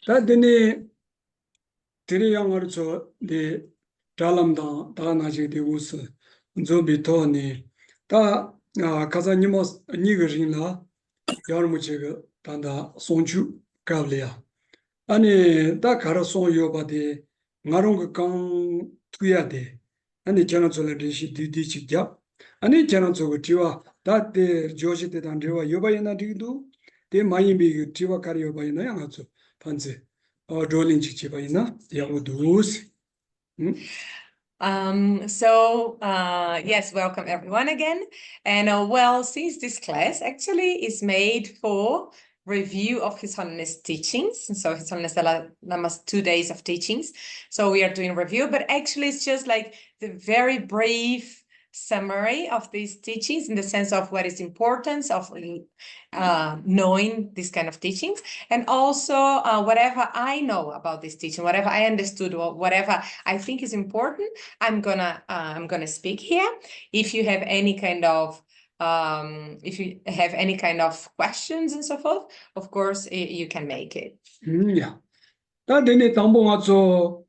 That then Tiri younger so the Dalamda, Danaji, the Us, Zobi Tony, Ta Kazanimos Nigerina, Yarmuchega, Tanda Sonju, Kavlia. Ani da Karason Yobade, Narunga Kang Tuyade, and the Janazola Didi Chija, and the Janazo Tiva, that the Joshi de Andrewa Yobayana do, they might be Tiva Karioba in Yangazo, Panze. Or drawing chichibaina, Yamudus. Yes, welcome everyone again. And well, since this class actually is made for review of His Holiness teachings, and so His Holiness Lama's 2 days of teachings. So we are doing review, but actually it's just like the very brief summary of these teachings in the sense of what is importance of knowing this kind of teachings, and also whatever I know about this teaching, whatever I understood, or whatever I think is important, I'm gonna speak here. If you have any kind of questions and so forth, of course you can make it. Yeah. That didn't tumble so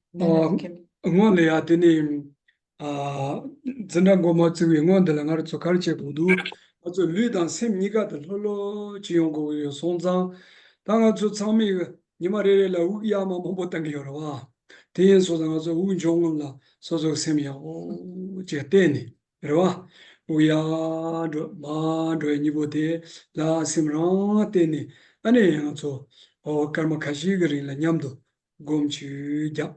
Zenagomatu, the Langarzo culture, Budu, also Ludan Semiga, the Lolo, Chiongo, Sonza, Tangazu Sami, Nimare, La Uyama, Mobotangiora, Tiens was also Unjonga, Sozo Semia, O Jeteni, Rua, we are Mado and Nibote, La Simran, Teni, and also, or Karmakashigari, La Nyamdo, Gomchu, Jap.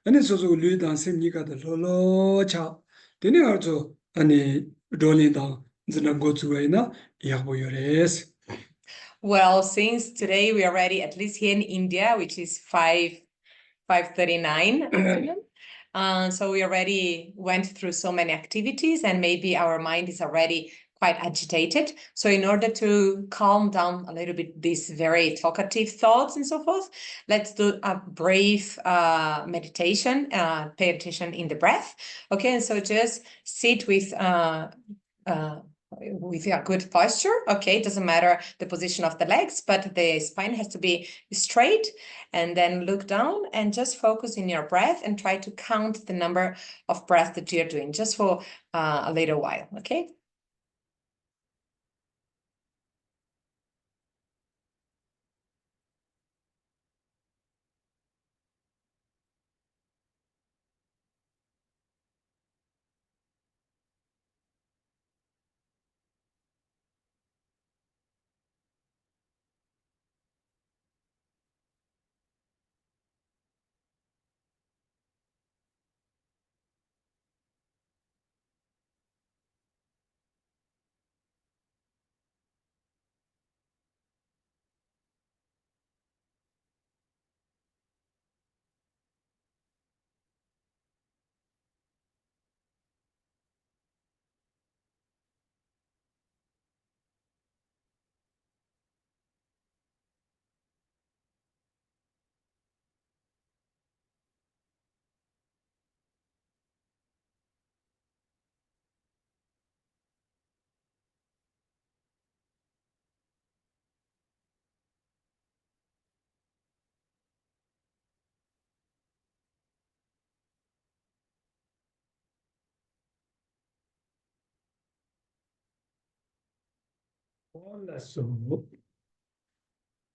And it's also lead on Semnica the Lolo Cha. Then you also any rolling down the Nagotuena, Yaboyores. Well, since today we are ready, at least here in India, which is 5:39 afternoon. So we already went through so many activities, and maybe our mind is already quite agitated. So in order to calm down a little bit these very talkative thoughts and so forth, let's do a brief meditation, pay attention in the breath. Okay, and so just sit with a good posture. Okay, it doesn't matter the position of the legs, but the spine has to be straight, and then look down and just focus in your breath and try to count the number of breaths that you're doing just for a little while. Okay.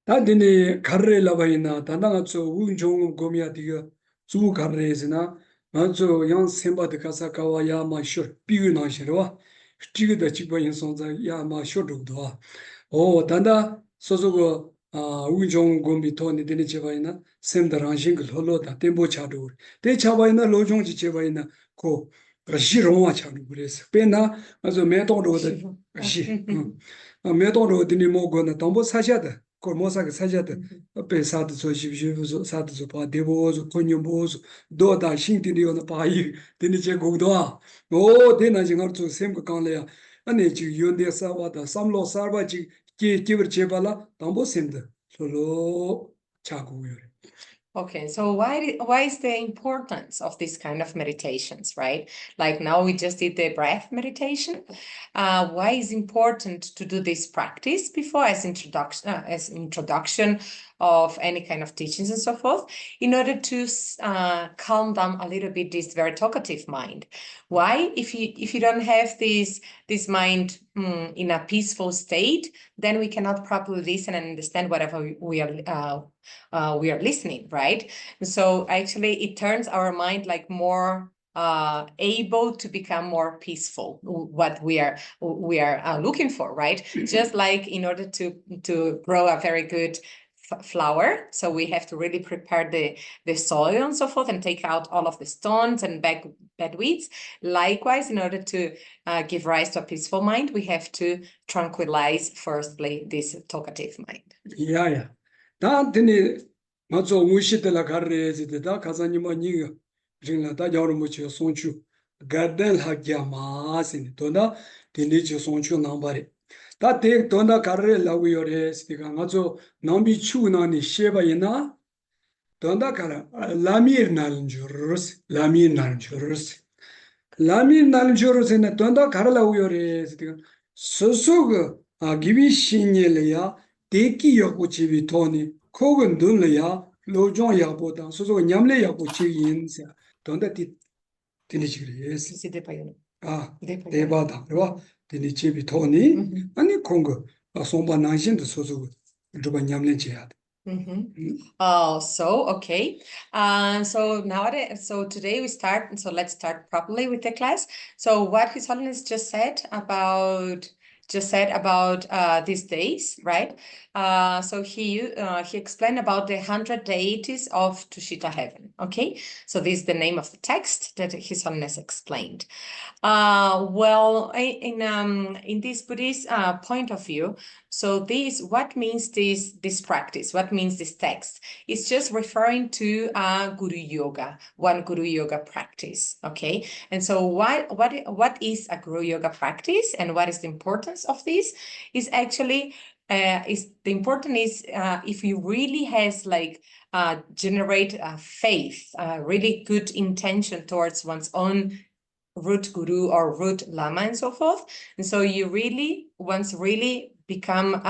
Tadini Karre Lavaina, Tandangazo, Unjong Gomia Diga, Zu Karresina, Manzo, Yan Simba de Kasakawa Yama Shur, Piguna Shirwa, Stiga the Chiba in Sonza Yama Shurdua. Oh, Tanda, Sozogo, Unjong Gombi Tony Dinichevaina, send the Ranjing Holoda, Tembo Chadur. Te Chavaina, Lojong Chichevaina, Ko, Rashironwa Chadures, Pena, as a method of the Shi. A method of the Nimogona, Tombo Sajada. Cormosa Sajada, a pesado so Satupa, Devos, Conyumbos, Doda, Shinti on the Pai, Diniche Godoa. Oh, then I got to same Conlea, and it you and the Savada, some law Sarvaji, Kiver Chebala, Tombo Simda, Solo Chaku. Okay, so why is the importance of this kind of meditations, right? Like now we just did the breath meditation. Why is important to do this practice before as introduction of any kind of teachings and so forth, in order to calm down a little bit this very talkative mind? Why, if you don't have this mind in a peaceful state, then we cannot properly listen and understand whatever we are listening, right? So actually it turns our mind like more able to become more peaceful, what we are looking for, right? Just like in order to grow a very good flower, so we have to really prepare the soil and so forth and take out all of the stones and bad weeds. Likewise, in order to give rise to a peaceful mind, we have to tranquilize firstly this talkative mind. 야야. 다 드니 맞아 무시들라 가르에지데 다 가자니마 니가 링라 다 여러무치 손추 가든 하기야마신 도나 드니지 손추 남바리 다데 도나 가르에 라고요레 스티가 맞아 남비 추나니 셰바이나 도나 가라 라미르 날은주르스 라미르 날은주르스 라미르 날은주르스네 도나 가라라고요레 스티가 소소가 기비 신예래야 대기 여고 집이 돈이 코근 눈려야 로종 야보다 소소 냠래 야고 지인세 돈다 디니지그레스 Si depayono. 아 Depayono. 대바다 그와 디니 집이 돈이 아니 공거 송바 난신도 소소 주바 냠래 지야 Oh, so okay. So nowadays, so today we start. So let's start properly with the class. So what His Holiness just said about these days, right? So he explained about the 100 deities of Tushita heaven. Okay, so this is the name of the text that His Holiness explained. Well, in this Buddhist point of view, so what means this practice? What means this text? It's just referring to Guru Yoga, one Guru Yoga practice. Okay, and so what is a Guru Yoga practice, and what is the importance of this? Is actually is the important is if you really has like generate faith, really good intention towards one's own root guru or root lama and so forth, and so you really become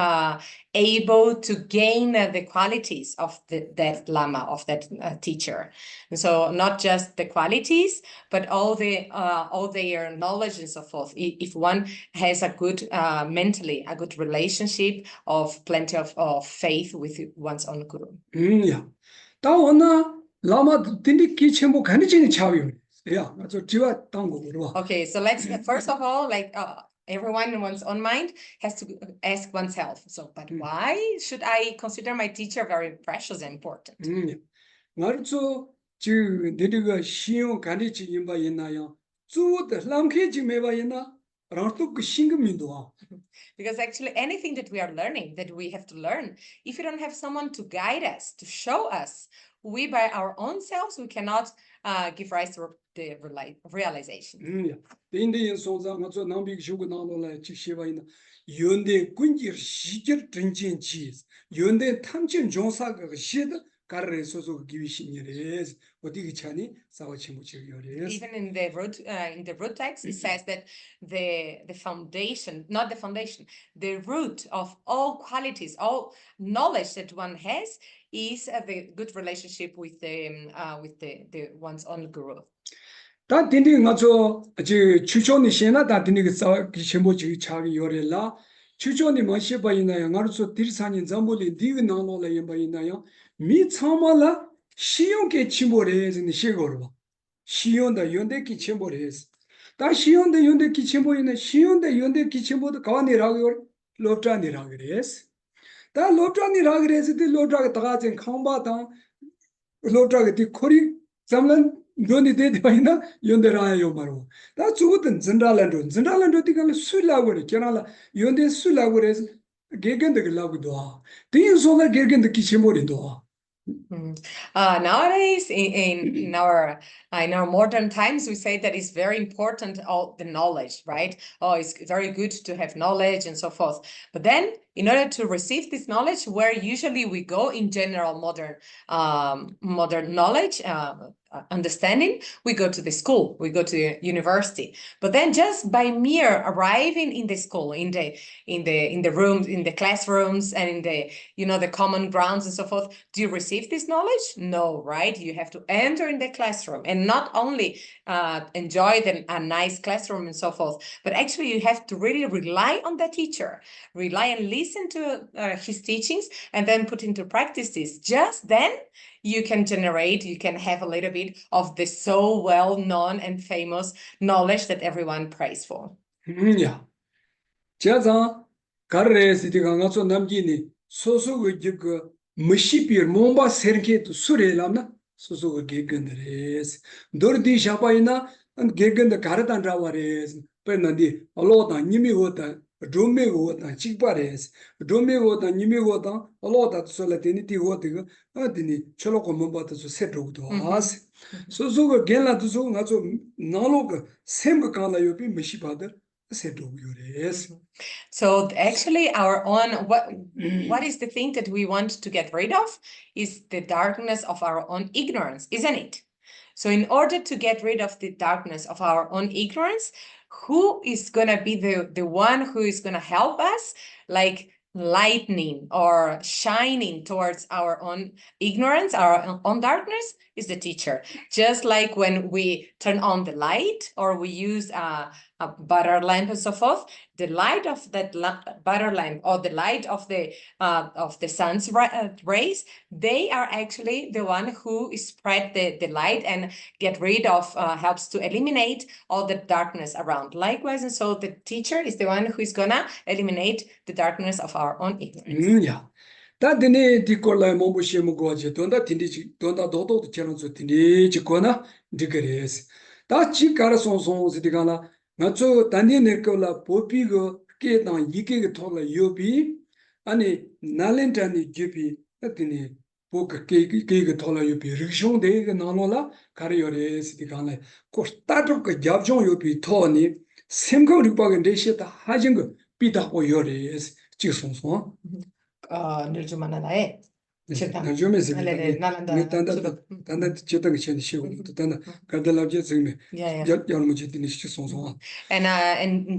able to gain the qualities of that lama, of that teacher. And so not just the qualities, but all their knowledge and so forth. If one has a good mentally a good relationship of plenty of faith with one's own guru. 야. 다오나 라마 딘디 기체모 가니치니 차위요. 야, 저 지와 당고 그러와. Okay, so let's first of all, like everyone in one's own mind has to ask oneself. So, but why should I consider my teacher very precious and important? 나르초 지 니디가 시용 가니치 임바 있나요? 주드 람케지 메바 있나? 라르토 그 싱금민도와. Because actually anything that we are learning, that we have to learn, if you don't have someone to guide us, to show us, we by our own selves, we cannot give rise to the realization. 인데 소자 맞아 남비 쇼고 나노라 지시바 있나. 연대 군지 시절 전진지. 연대 탐진 종사가 시드 가르에 소소 기위신이래스. 어디기 차니 사와치무치요래스. Even in the root text, it says that the foundation, not the foundation, the root of all qualities, all knowledge that one has is the good relationship with the one's own guru. 다 딘디 맞죠? 저 추존이 시나 다 딘디 사 기셴보지 차기 요래라. 추존이 마시바 있나요? 나르소 딜산인 잠볼이 디그 나노라 임바 있나요? 미 참말라 시용게 침보레즈니 시고르바. 시용다 연대기 침보레즈. 다 시용다 연대기 침보이네. 시용다 연대기 침보도 가와니라고 로트라니라고 그래스. 다 로트라니라고 그래서 디 로트라가 다가진 칸바다 로트라가 디 코리 잠란 연대 대대바이나 연대라요 말고 다 죽었던 전달란도 디가 술라고래 견할라 연대 술라고래서 개견들 라고도 대인소가 개견들 기침버린도. Nowadays, in our modern times, we say that it's very important all the knowledge, right? Oh, it's very good to have knowledge and so forth. But then in order to receive this knowledge, where usually we go in general modern knowledge, understanding, we go to the school, we go to the university. But then just by mere arriving in the school, in the rooms, in the classrooms, and in the the common grounds and so forth, do you receive this knowledge? No, right? You have to enter in the classroom and not only enjoy a nice classroom and so forth, but actually you have to really rely on the teacher, rely and listen to his teachings, and then put into practice this. Just then you can have a little bit of the so well-known and famous knowledge that everyone prays for. Yeah. 제가 가르에서 제가 가서 남기니 소소의 그 무시비르 몸바 세르케도 수레람나 소소의 개근데레스 도르디 샤바이나 개근데 가르단 라와레스 페난디 알로다 니미고다 도메고다 치바레스 도메고다 니미고다 알로다 솔라테니 티고티가 아디니 촐로코 몸바도 세트고도 아스 소소의 겐라도 소 가서 나로가 셈가 간라요비 무시바데 So actually what is the thing that we want to get rid of is the darkness of our own ignorance, isn't it? So in order to get rid of the darkness of our own ignorance, who is going to be the one who is going to help us, like lightning or shining towards our own ignorance, our own darkness, is the teacher. Just like when we turn on the light or we use a butter lamp and so forth, the light of that butter lamp or the light of the sun's rays, they are actually the one who spread the light and get rid of, helps to eliminate all the darkness around. Likewise, and so the teacher is the one who is gonna eliminate the darkness of our own ignorance. Yeah. That dine dicola mombushim goje, donda tindi, donda dodo chelonzo tindi, chicona, digres. That chicara son zidigana, nacho tani necola, popigo, ketan, yiki tola yobi, ani nalentani jupi, atini, poke cake tola yobi, rishon de nanola, carriore zidigana, costato jabjon yobi, tony, simco ripagan deshet, hajing, pita o yores, chisonson. Nirjumananae. And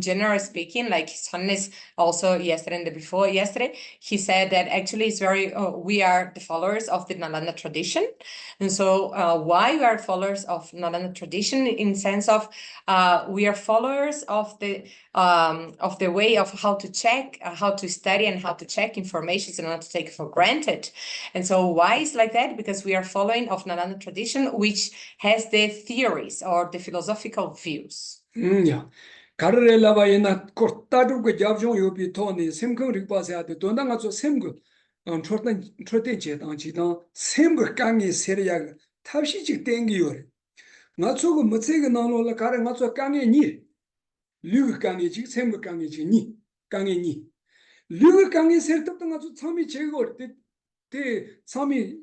generally speaking, like His Holiness also yesterday and the before yesterday, he said that actually it's very we are the followers of the Nalanda tradition, and so why we are followers of Nalanda tradition in sense of we are followers of the way of how to check, how to study, and how to check information and not to take it for granted. And so why is like that? Because we are following of Nalanda tradition, which has the theories or the philosophical views. Yeah. Karrela ina cortado que javjon yobi toni semkong rikpase donanga so semgo troten che dang chi dang semgo kangi seria tabshi chi tengi yore ngacho go mtsege nalo la kare ngacho kangi ni lüg kangi chi semgo kangi chi ni kangi ni lüg kangi sertap ngacho chami chego te chami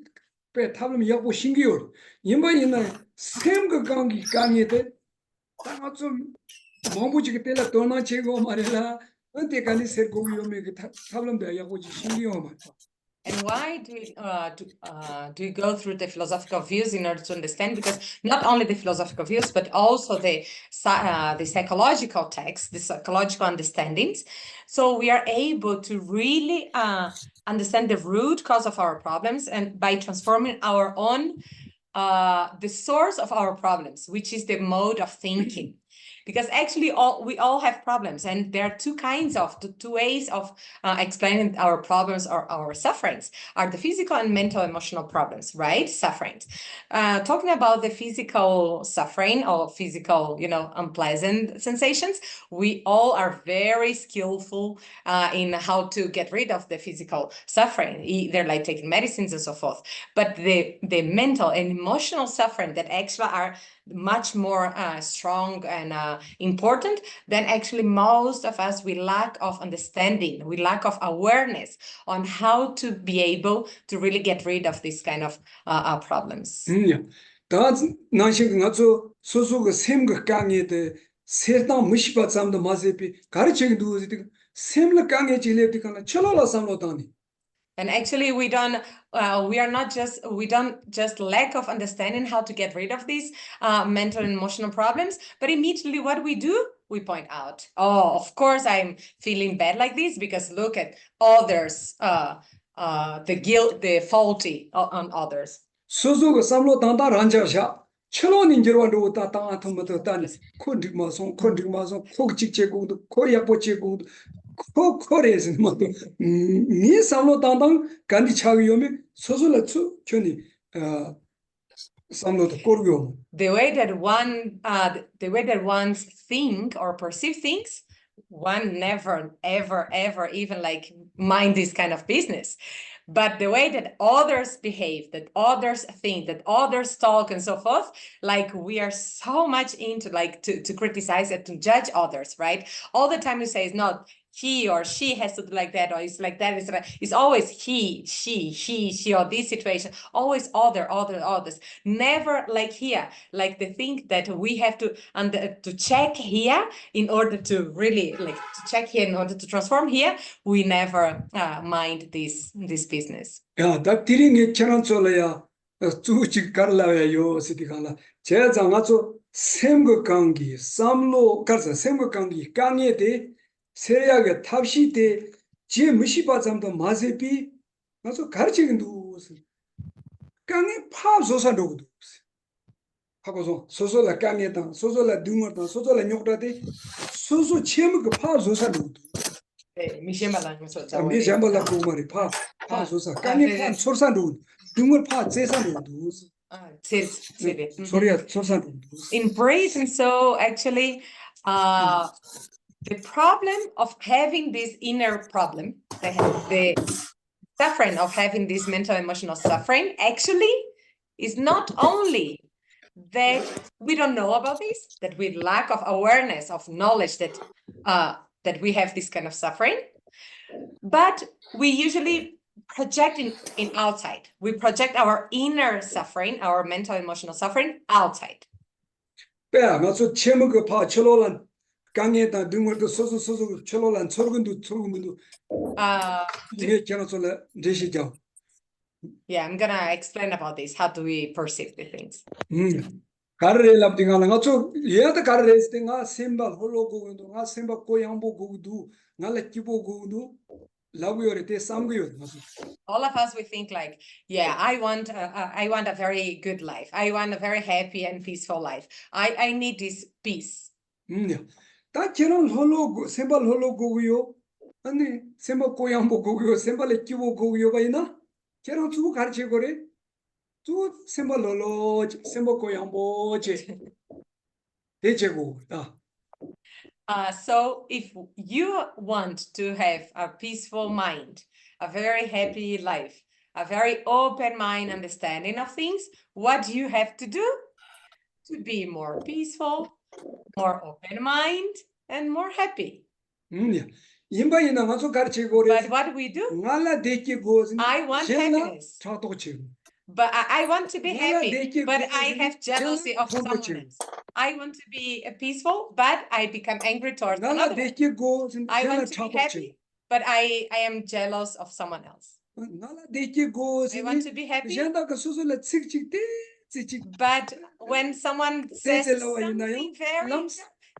pe tablam yago shingiyor yimba ina semgo kangi de 당아좀 뭐부지게 때라 돈만 채고 말이라 언제까지 세고 요메 그 탑런데 야고지 신기요 말. And why do we go through the philosophical views in order to understand? Because not only the philosophical views, but also the psychological texts, the psychological understandings. So we are able to really understand the root cause of our problems, and by transforming our own the source of our problems, which is the mode of thinking. Because actually we all have problems, and there are two ways of explaining our problems or our sufferings are the physical and mental emotional problems, right? Sufferings. Talking about the physical suffering or physical, unpleasant sensations, we all are very skillful in how to get rid of the physical suffering, either like taking medicines and so forth. But the mental and emotional suffering that actually are much more strong and important, then actually most of us, we lack of understanding, we lack of awareness on how to be able to really get rid of this kind of problems. Yeah. 다 나식 나서 소소가 샘거 강에데 세상 무시바 잠도 마세피 가르치기 누우지 샘을 강에 질레디가나 철로라 삼로다니. And actually, we don't just lack of understanding how to get rid of these mental and emotional problems, but immediately what we do, we point out, oh, of course, I'm feeling bad like this because look at others, the guilt, the faulty on others. 소소가 삼로단다 란자샤. 철로는 저런도 따따 아토마도 따니. 콘dig마송 코직제고도 코약보제고도 코레스 뭐도 니 삼로단당 간디 차위오미 소소라츠 촌이 삼로도 꼬르요. The way that one think or perceive things, one never, ever, ever even like mind this kind of business. But the way that others behave, that others think, that others talk and so forth, like we are so much into like to criticize and to judge others, right? All the time we say it's not he or she has to do like that, or it's like that. It's always he, she, or this situation. Always others. Never like here, like the thing that we have to check here in order to really like to check here in order to transform here. We never mind this business. 야, 다 디링이 캐런솔이야. 주직 갈라요 시디간라. 제장아서 샘거 강기 삼로 가서 샘거 강기 강에대 세야게 탑시대 제 무시바잠도 마세비 나서 가르치긴도 강에 파소산도도 하고서 소소라 강에다 소소라 둥어다 소소라 녀다대 소소 체무가 파소산도도 미시말랑 미시말라 고마리 파소사 강에 파 소산도 둥어 파 제산도도 소리야 소산도 in brief. And so actually the problem of having this inner problem, the suffering of having this mental emotional suffering actually is not only that we don't know about this, that we lack of awareness, of knowledge that that we have this kind of suffering, but we usually project in outside. We project our inner suffering, our mental emotional suffering outside. 야, 맞어. 체무가 파 철로란 강에다 등을도 소소 철로란 철근도 이게 캐나솔라 되시죠. Yeah, I'm gonna explain about this. How do we perceive the things? 가르레 랍딩하는 거죠. 얘도 가르레스 땡아 셈바 홀로고도 가 셈바 고양보고도 나라 기보고도 라고요레테 삼고요. All of us, we think like, yeah, I want a very good life. I want a very happy and peaceful life. I need this peace. 다 저런 홀로고 셈바 홀로고고요. 아니 셈바 고양보고요. 셈바레 기보고요가 있나? 저런 두 가르치고래. 두 셈바 홀로 셈바 고양보제. 대제고 다. So if you want to have a peaceful mind, a very happy life, a very open mind understanding of things, what do you have to do? To be more peaceful, more open mind, and more happy. But what do we do? I want happiness. But I want to be happy, but I have jealousy of someone else. I want to be peaceful, but I become angry towards another one. I want to be happy, but I am jealous of someone else. I want to be happy, but when someone says something very,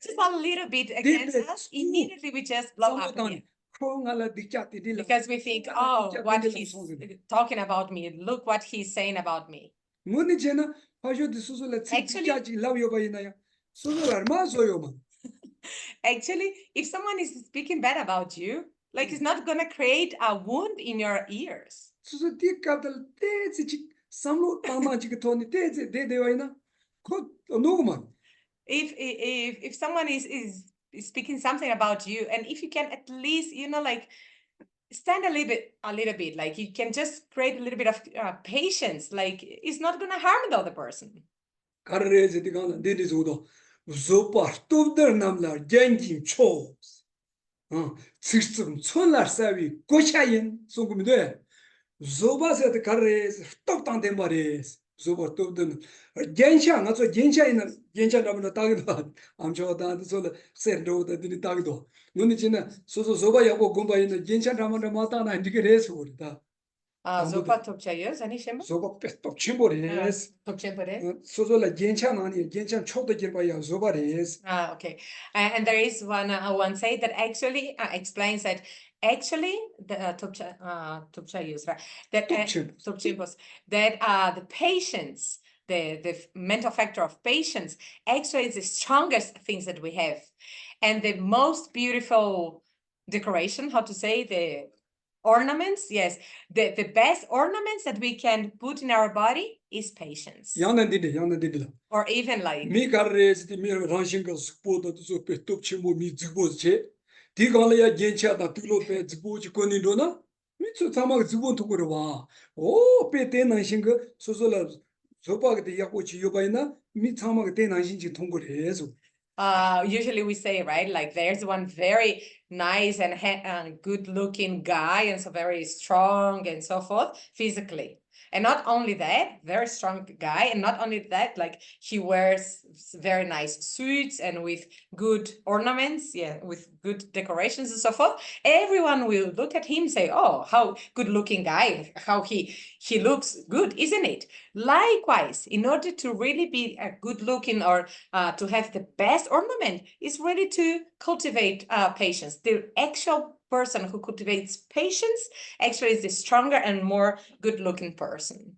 just a little bit against us, immediately we just blow up again. Because we think, oh, what he's talking about me, look what he's saying about me. Actually, if someone is speaking bad about you, like it's not going to create a wound in your ears. If someone is speaking something about you, and if you can at least, like stand a little bit, like you can just create a little bit of patience, like it's not going to harm the other person. zoba tobden gensha nga so gensha ina gensha ramna tagdo amcho da so sendo da dini tagdo nuni china so zoba yabo gomba ina gensha ramna mata na ndike res da Zopa topchayos, ani shemba? zoba top chimbo res Topchempore. so la gensha nani gensha chokda girba ya zoba res Okay. And there is one say that actually explains that actually the topchayos, right? That topchimpos, that the patience, the mental factor of patience actually is the strongest things that we have, and the most beautiful decoration, how to say, the ornaments, yes, the best ornaments that we can put in our body is patience. 양난 Or even like mi karres di mi ranshin ga spo da so pe top chimo mi zigbo che di gala ya gencha da tulo pe zigbo chi koni do na mi so tama zigbo to ko wa o pe te nan shin ga so la so pa ga de ya ko chi yo bai na mi tama ga te nan shin chi tong ko re so usually we say, right, like there's one very nice and good looking guy and so very strong and so forth physically. And not only that, very strong guy. And not only that, like he wears very nice suits and with good ornaments, yeah, with good decorations and so forth. Everyone will look at him and say, oh, how good looking guy, how he looks good, isn't it? Likewise, in order to really be a good looking or to have the best ornament is really to cultivate patience. The actual person who cultivates patience actually is the stronger and more good-looking person.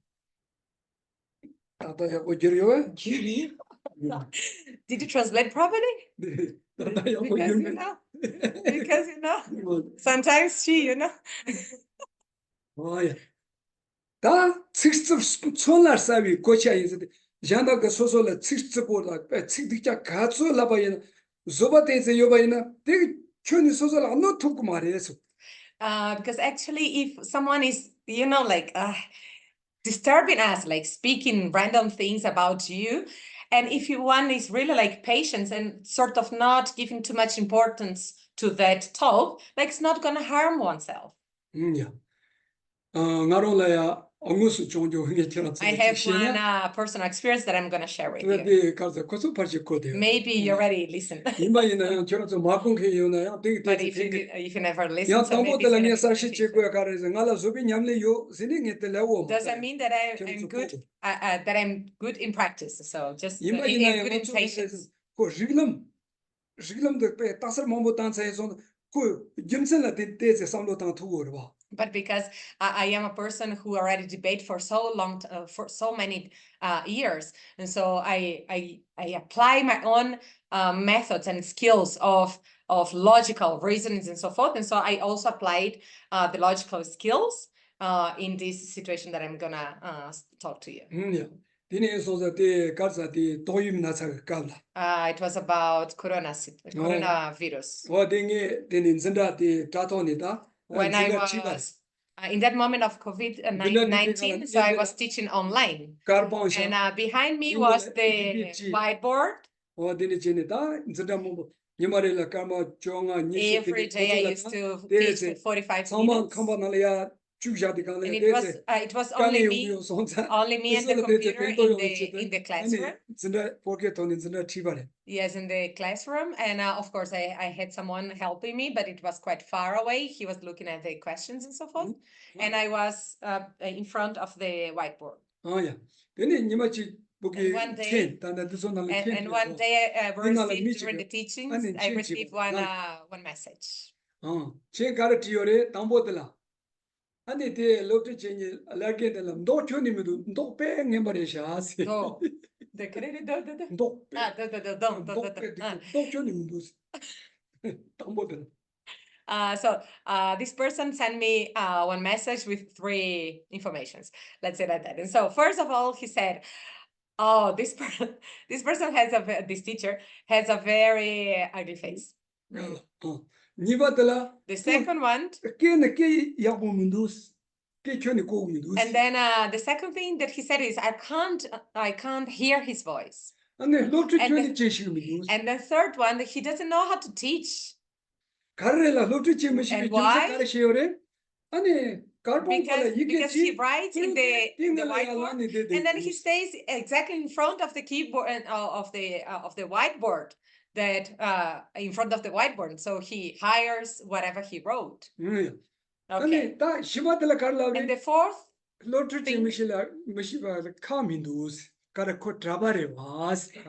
ta ya ko gir yo Did you translate properly? ta ya ko Because sometimes she, oh yeah 다 직접 손날 사비 고치야 이제 janda ka soso la tsik la pe tsik dikja katso la ba yin zoba teze yo ba yin de choni soso la no tuk ma re so because actually if someone is like disturbing us, like speaking random things about you, and if one is really like patience and sort of not giving too much importance to that talk, like it's not gonna harm oneself. yeah ngaro la ya ongusu chongjo nge chira I have one personal experience that I'm gonna share with you. de kaza koso parchi ko de Maybe you already listened. imba yin ya chira so ma kong ke yo na ya de But if you never listened, ya so tambo maybe de it's la gonna nya be sa shi che beneficial. ko ka re ngala zobi nyamle yo sini nge te la wo Doesn't mean that I'm good that I'm good in practice. So just imba yin ya good in patience. ko Riglam de pe tasar mambo tan sa son ko Gyaltsen la de se samlo tan tu wo ba But because I am a person who already debate for so long, for so many years, and so I apply my own methods and skills of logical reasonings and so forth, and so I also applied the logical skills in this situation that I'm gonna talk to you. yeah dine so za de karza de doyim na sa kabla It was about coronavirus. wa de dine zinda de tato ni da When I was in that moment of COVID-19, so I was teaching online. And behind me was the whiteboard. Every day I used to teach for 45 minutes. And it was only me and the computer in the classroom. Yes, in the classroom. And of course, I had someone helping me, but it was quite far away. He was looking at the questions and so forth. And I was in front of the whiteboard. Oh, yeah. And one day I received during the teachings, I received one message. 아니 데 로트 체니 알게 되는 너 교님도 너 빼게 말이야. 너. 네, 그래 너. 너 빼. 너 교님도 담보들. So this person sent me one message with 3 informations. Let's say that. And so first of all, he said, "Oh, this person has this teacher has a very ugly face." The second one. And then the second thing that he said is, I can't hear his voice. And the third one, that he doesn't know how to teach. And why? because he writes in the whiteboard, and then he stays exactly in front of the keyboard and of the whiteboard, that in front of the whiteboard. So he hires whatever he wrote. Okay. And the fourth thing,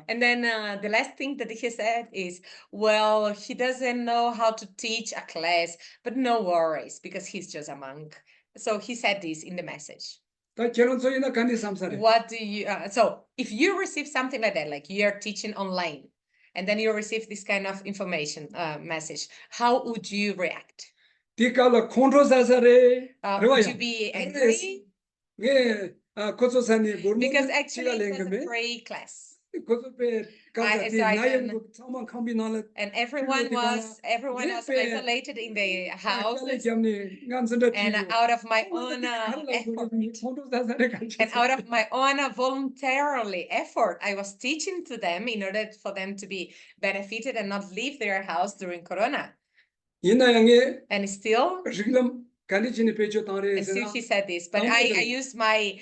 and then the last thing that he said is, well, he doesn't know how to teach a class, but no worries, because he's just a monk. So he said this in the message. What do you, so if you receive something like that, like you're teaching online, and then you receive this kind of information message, how would you react? Would you be angry? Because actually it was a prayer class. And everyone was isolated in the house, and out of my own effort, and out of my own voluntarily effort, I was teaching to them in order for them to be benefited and not leave their house during Corona. And still he said this, but I used my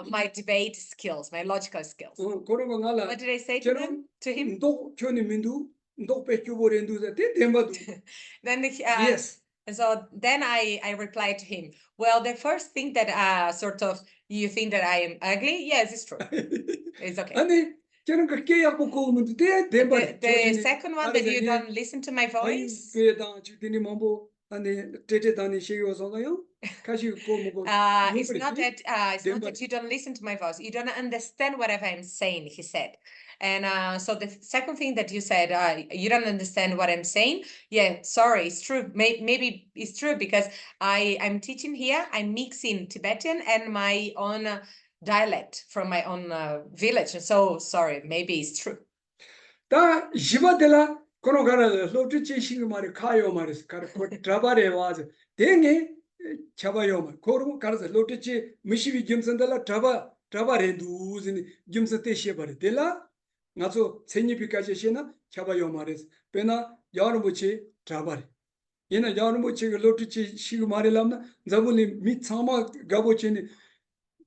my debate skills, my logical skills. What did I say to him? Then yes. So then I replied to him, well, the first thing that sort of you think that I am ugly, yes, it's true. It's okay. The second one, that you don't listen to my voice. It's not that you don't listen to my voice. You don't understand whatever I'm saying, he said. And so the second thing that you said, you don't understand what I'm saying. Yeah, sorry, it's true. Maybe it's true, because I'm teaching here. I'm mixing Tibetan and my own dialect from my own village. So sorry, maybe it's true. Da jibatela kono gara lotu chishing mari kayo maris kar ko trabare was denge chabayo mar koru kar lotu chi mishivi Gyaltsen dela trabare duzini Gyaltsen te shebare dela ngaso senipikaje shena chabayo maris pena yarbuchi trabare yena yarbuchi lotu chi shig mari lamna zabuli mi chama gabochini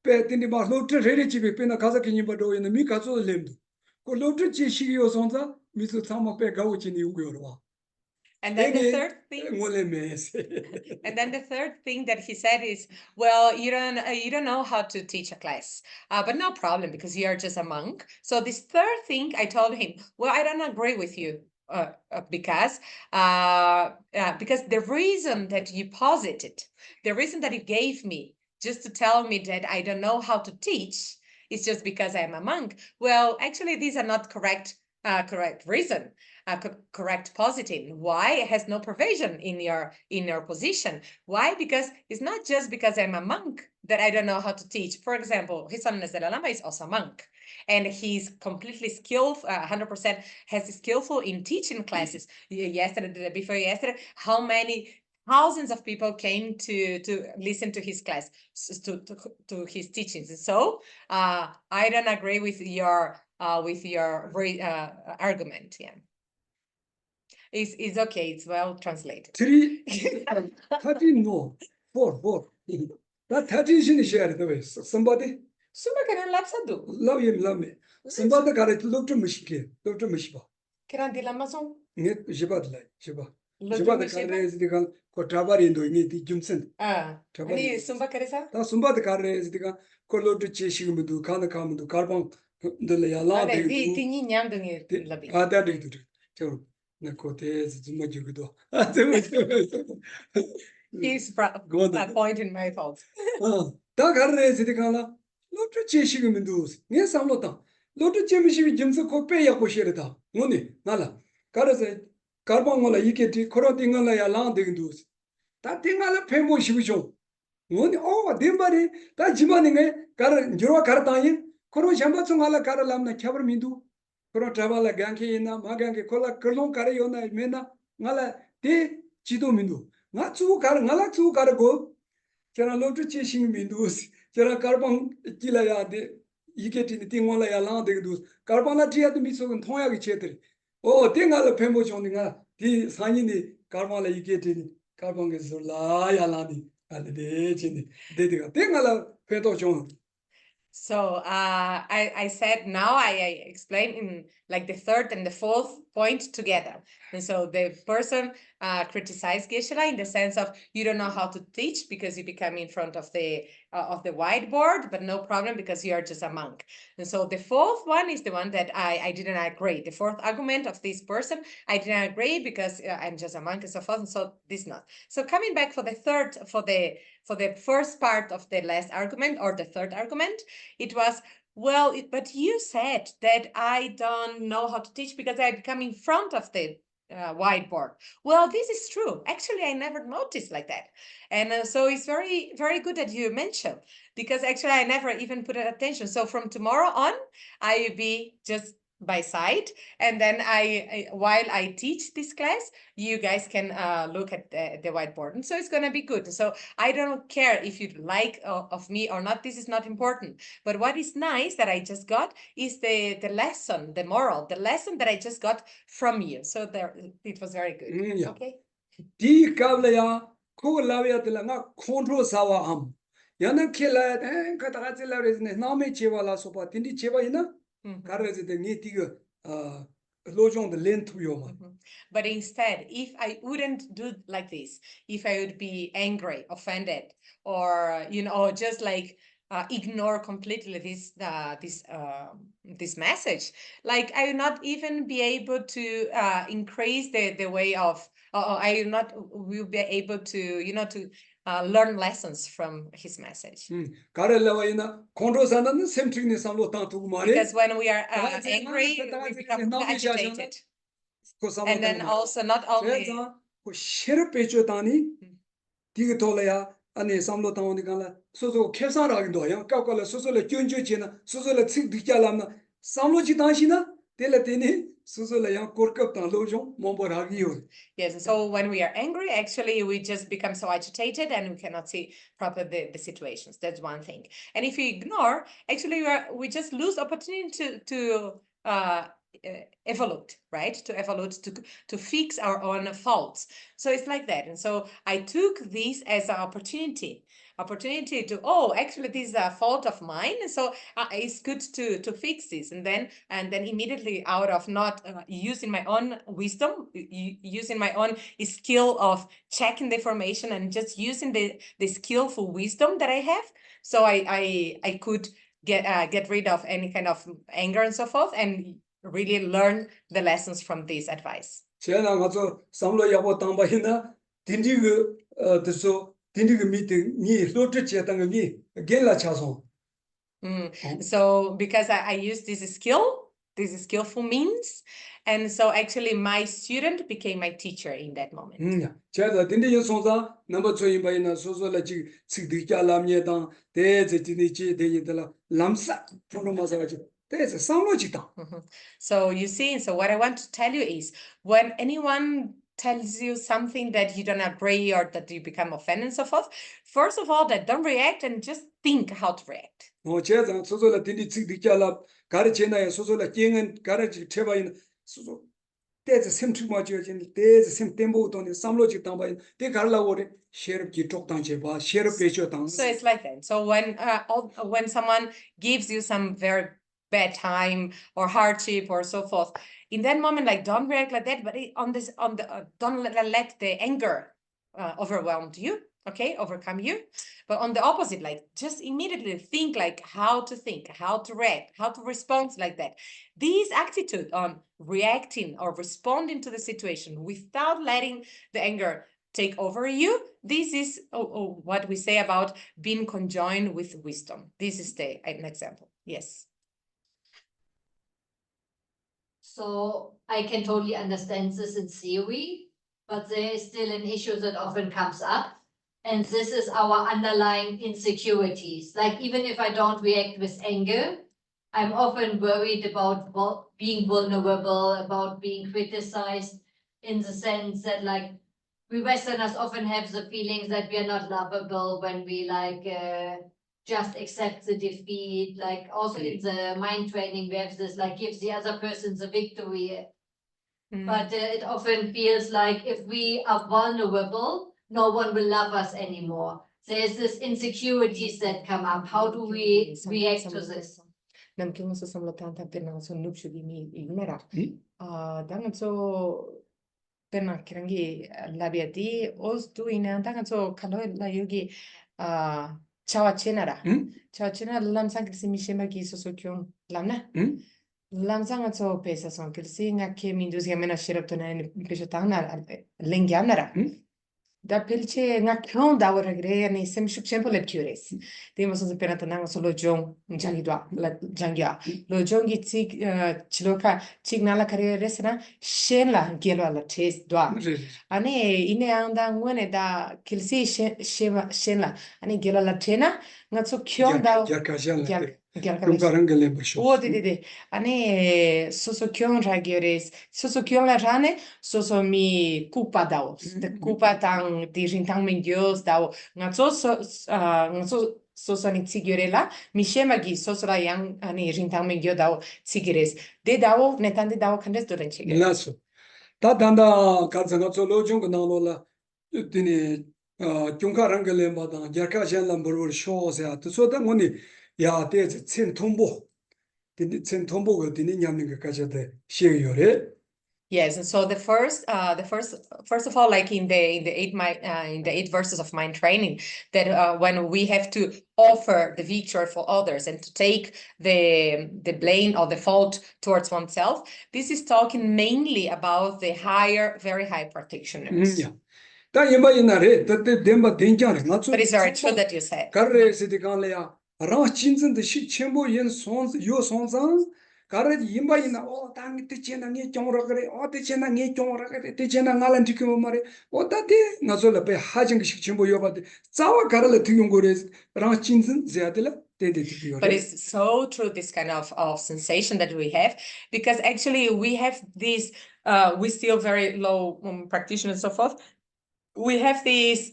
pe tindi ma lotu rere chi pena kaza kinyi bado yena mi kaso lemdu. And then the third thing, and then the third thing that he said is, well, you don't know how to teach a class, but no problem, because you are just a monk. So this third thing, I told him, well, I don't agree with you, because the reason that you posited, the reason that you gave me just to tell me that I don't know how to teach, it's just because I'm a monk. Well, actually, these are not correct reason, correct positive. Why? It has no provision in your position. Why? Because it's not just because I'm a monk that I don't know how to teach. For example, His Holiness the Lama is also a monk, and he's completely skillful, 100% skillful in teaching classes. Yesterday, before yesterday, how many thousands of people came to listen to his class, to his teachings. So I don't agree with your argument. Yeah, it's okay. It's well translated. 13 no 4. That 13 is shared the way. Somebody. Somebody lapsado. Love me. Somebody got it. Look to Mishki. Look to Mishba. Can I Amazon? Net Jibadla. Jibad carres the Cotravari doing it, Gyaltsen. Any Sumba Caresa? The Sumba the carres the Colo to Cheshim, Kana come to Carbon, the Layala. That did it. Nakotes, Zumajudo. He's that point in my thoughts. That carres the Kala, not to Cheshim does. Yes, I'm not. Not to Chemishi Gyaltsen Copea Posherita. Money, Nala. Carres. Carbon iketi korotingala ya landing dus. That tingala pemo shibisho. Oh, dimbari, that jimaninge, Jura Kartayin, Koro Shambatsungala Karalamna Kabramindu, Koro Travala Gankina, Maganke Kola, Kerlon Karayona, Mena, Nala, De Chidomindu. Not two Nalatu Karago, Jana Lotu chasing Mindus, Jana Carbon Kilaya, you get in the thing while I landing dus. Carbona Tia to Miso and Toya Chetri. Oh, tingala pemo joninga, the Sanini, Carmala, you get in Carbon is Laya Lani. 알레데 진이 데데가 땡알라 회도 좀 So I said now I explain in like the third and the fourth point together. And so the person criticized Geshe in the sense of you don't know how to teach because you become in front of the whiteboard, but no problem because you are just a monk. And so the fourth one is the one that I didn't agree. The fourth argument of this person, I didn't agree because I'm just a monk and so forth. And so this not. So coming back for the third, for the first part of the last argument or the third argument, it was, well, but you said that I don't know how to teach because I become in front of the whiteboard. Well, this is true. Actually, I never noticed like that. And so it's very, very good that you mentioned, because actually I never even put attention. So from tomorrow on, I will be just by side, and then while I teach this class, you guys can look at the whiteboard, and so it's going to be good. So I don't care if you like of me or not. This is not important. But what is nice that I just got is the lesson, the moral, the lesson that I just got from you. So there, it was very good. yeah. Okay. 디 까블야 코 라비아들라 나 컨트롤 사와 암 야나 켈라 가다 가질라 그랬네 나메 제발라 소파 딘디 제발이나 가르즈데 니 디가 로종의 렌투요마 But instead, if I wouldn't do like this, if I would be angry, offended, or or just like ignore completely this message, like I will not even be able to increase the way of, I will be able to to learn lessons from his message. 가르라와이나 컨트롤사는 셈트리니 삼로 땅두고 말해 Because when we are angry, we become agitated. And then also not only 쉐르 빼줘다니 디가 돌아야 아니 삼로 땅오니 간라 소소 캡사라기도 야 까까라 소소를 쫀쫀지나 소소를 칙디자람나 삼로지 당시나 텔레테니 소소를 야 코르컵탄 로종 몽보라기요. Yes, so when we are angry, actually we just become so agitated and we cannot see proper the situations. That's one thing. And if we ignore, actually we just lose opportunity to evolve, right? To evolve, to fix our own faults. So it's like that. And so I took this as an opportunity to, oh, actually this is a fault of mine, and so it's good to fix this. And then immediately, out of not using my own wisdom, using my own skill of checking the information and just using the skillful wisdom that I have, so I could get rid of any kind of anger and so forth, and really learn the lessons from this advice. 제가 가서 삼로 야보 땅바이나 딘디그 드소 딘디그 미팅 니 로트 제당이 겐라 차소. So because I use this skillful means, and so actually my student became my teacher in that moment. 제가 딘디 연송사 넘버 2 바이나 소소라 지 칙디자 람예당 대제 진이지 대인들 람사 프로마사가지 대제 삼로지다. So you see, so what I want to tell you is, when anyone tells you something that you don't agree or that you become offended and so forth, first of all, that don't react and just think how to react. 제가 소소라 딘디 칙디자라 가르치나야 소소라 깽은 가르치 제바인 소소 대제 셈트마지어진 대제 셈템보도니 삼로지 땅바인 대 갈라오레 셰르기 쪽당 제바 셰르 베죠당. So it's like that. So when someone gives you some very bad time or hardship or so forth, in that moment, like, don't react like that, but don't let the anger overwhelm you, okay, overcome you. But on the opposite, like, just immediately think like how to react, how to respond like that. This attitude on reacting or responding to the situation without letting the anger take over you, this is what we say about being conjoined with wisdom. This is an example. Yes. So I can totally understand this in theory, but there is still an issue that often comes up. And this is our underlying insecurities. Like, even if I don't react with anger, I'm often worried about being vulnerable, about being criticized, in the sense that, like, we Westerners often have the feelings that we are not lovable when we just accept the defeat. Like, also in the mind training, we have this, like, give the other person the victory. But it often feels like if we are vulnerable, no one will love us anymore. there's this insecurities that come up. How do we react to this? Namkung so samlatan ta pena so nup shugi mi ignera. Dangan so pena kirangi labiati os tu ina dangan so kalo la yogi chawa chenara. Chawa chenara lam sang krisi mi shema ki so so kyun lamna. Lam sang so pesa son krisi nga ke mindus ya mena shirap to na ni pesha tangna lengyamnara. Da pilce nga kyon da ora gre ni sem shup chempo lep cures. Dimo so pena tananga so lo jong jangi dwa la jangya. Lo jongi tig chiloka tig nala kare resna shen la gelo la tes dwa. Ane ine anda ngone da kilsi shen la ane gelo la tena nga so kyon da Oh, de. Ane soso kyon ragiores, soso kyon la rane, soso mi kupa dao. De kupa tang di rintang mengios dao. Nga soso ni tsigure la, mi shema gi soso la yang ani rintang mengio dao tsigires. De dao netande dao kandes doren chigere. Lasso. Ta danda kalsanga so lo jung na lo la tini kyungka rangale ma da jarka jan lamboror show se at so da ngoni ya te chen thombo tini go tini nyamning ka ja de she yore. Yes, and so the first of all, like in the 8 verses of mind training, that when we have to offer the victory for others and to take the blame or the fault towards oneself, this is talking mainly about the very high practitioners. Yeah. Ta yemba inare tate demba denjare nga But it's very true that you said. Karre se de kan le ya ra chinzen de shi chenbo yen sons yo sonsan karre yemba ina o tang te chena nge chong ra kare o te chena nge chong ra kare te chena ngalan tikyo mare o ta te nga so la pe hajing shi chenbo yo ba de zawa karre le tyong gore ra chinzen zya la te tikyo. But it's so true, this kind of sensation that we have, because actually we have this we still very low practitioners and so forth. We have this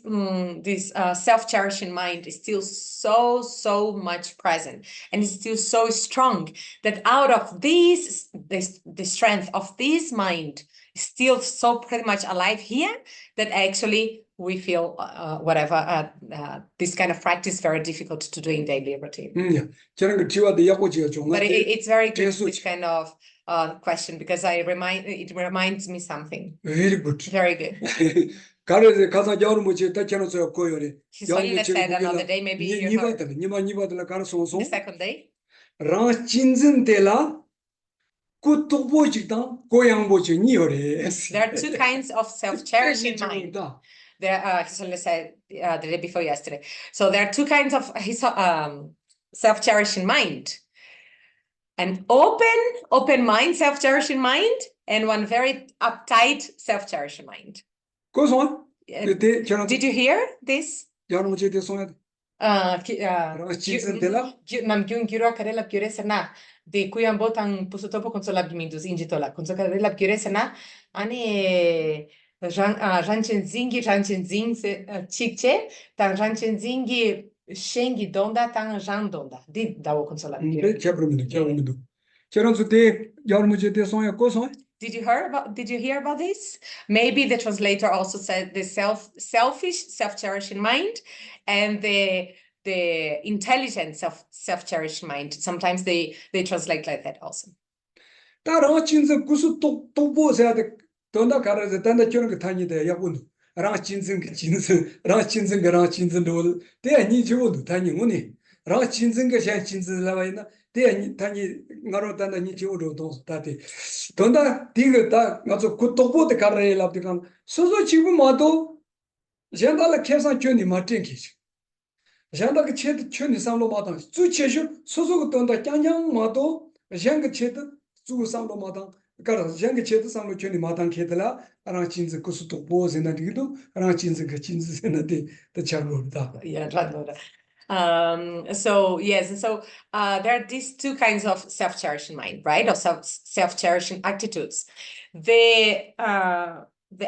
self-cherishing mind is still so much present, and it's still so strong that out of the strength of this mind is still so pretty much alive here that actually we feel this kind of practice very difficult to do in daily routine. But it's very good, this kind of question, because it reminds me something. Very good. Very good. His Holiness said another day, maybe you heard. The second day. There are two kinds of self-cherishing mind. His Holiness said the day before yesterday. So there are two kinds of self-cherishing mind. An open mind, self-cherishing mind, and one very uptight self-cherishing mind. Did you hear this? De kuyan botang pusutopo konsolab mindus injitola konsokarela kyoresana ane ranchen zing chikche tan ranchen zingi shengi donda tan jan donda di dawo konsolab Did you hear about this? Maybe the translator also said the selfish, self-cherishing mind and the intelligence of self-cherishing mind. Sometimes they translate like that also. Janda ke chet chuni samlo matang zu cheshu soso ko tonda kyang mato jang chet zu samlo matang kar jang chet samlo chuni matang ketela ara chinz ko su to bo zena dido ara chinz ke chinz zena de charlo da yeah so yes, and so there are these two kinds of self-cherishing mind, right, or self-cherishing attitudes. The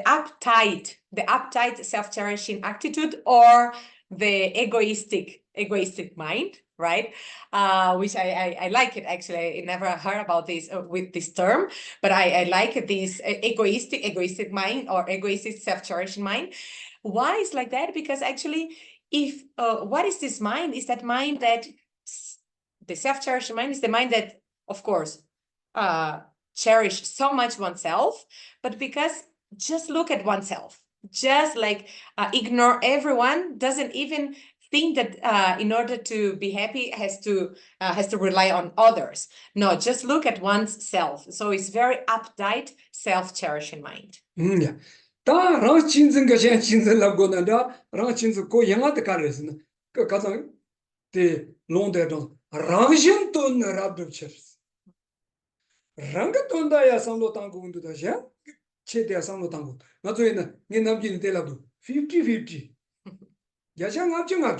uptight self-cherishing attitude, or the egoistic mind, right? Which I like it, actually. I never heard about this with this term, but I like this egoistic mind or egoistic self-cherishing mind. Why is like that? Because actually if what is this mind? Is that mind that the self-cherishing mind is the mind that, of course, cherish so much oneself, but because just look at oneself, just like ignore everyone, doesn't even think that in order to be happy has to rely on others. No, just look at oneself. So it's very uptight, self-cherishing mind. Yeah. 다 랑 진정 것이 진정라고 난다. 랑 진정 고 영화도 가르스는. 그 가장 대 롱대도 랑신 돈 라도 쳐스. 랑가 돈다야 상로 당고 운도다샤. 최대야 상로 당고. 나중에는 내 남기는 때라도 50-50. 야상 합정.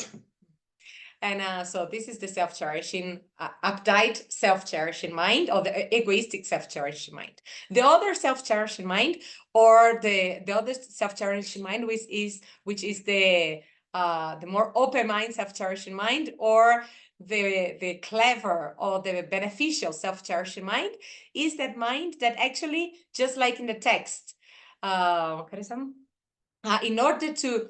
And so this is the self-cherishing, uptight self-cherishing mind, or the egoistic self-cherishing mind. The other self-cherishing mind, or the other self-cherishing mind, which is the more open mind self-cherishing mind, or the clever or the beneficial self-cherishing mind, is that mind that actually, just like in the text, in order to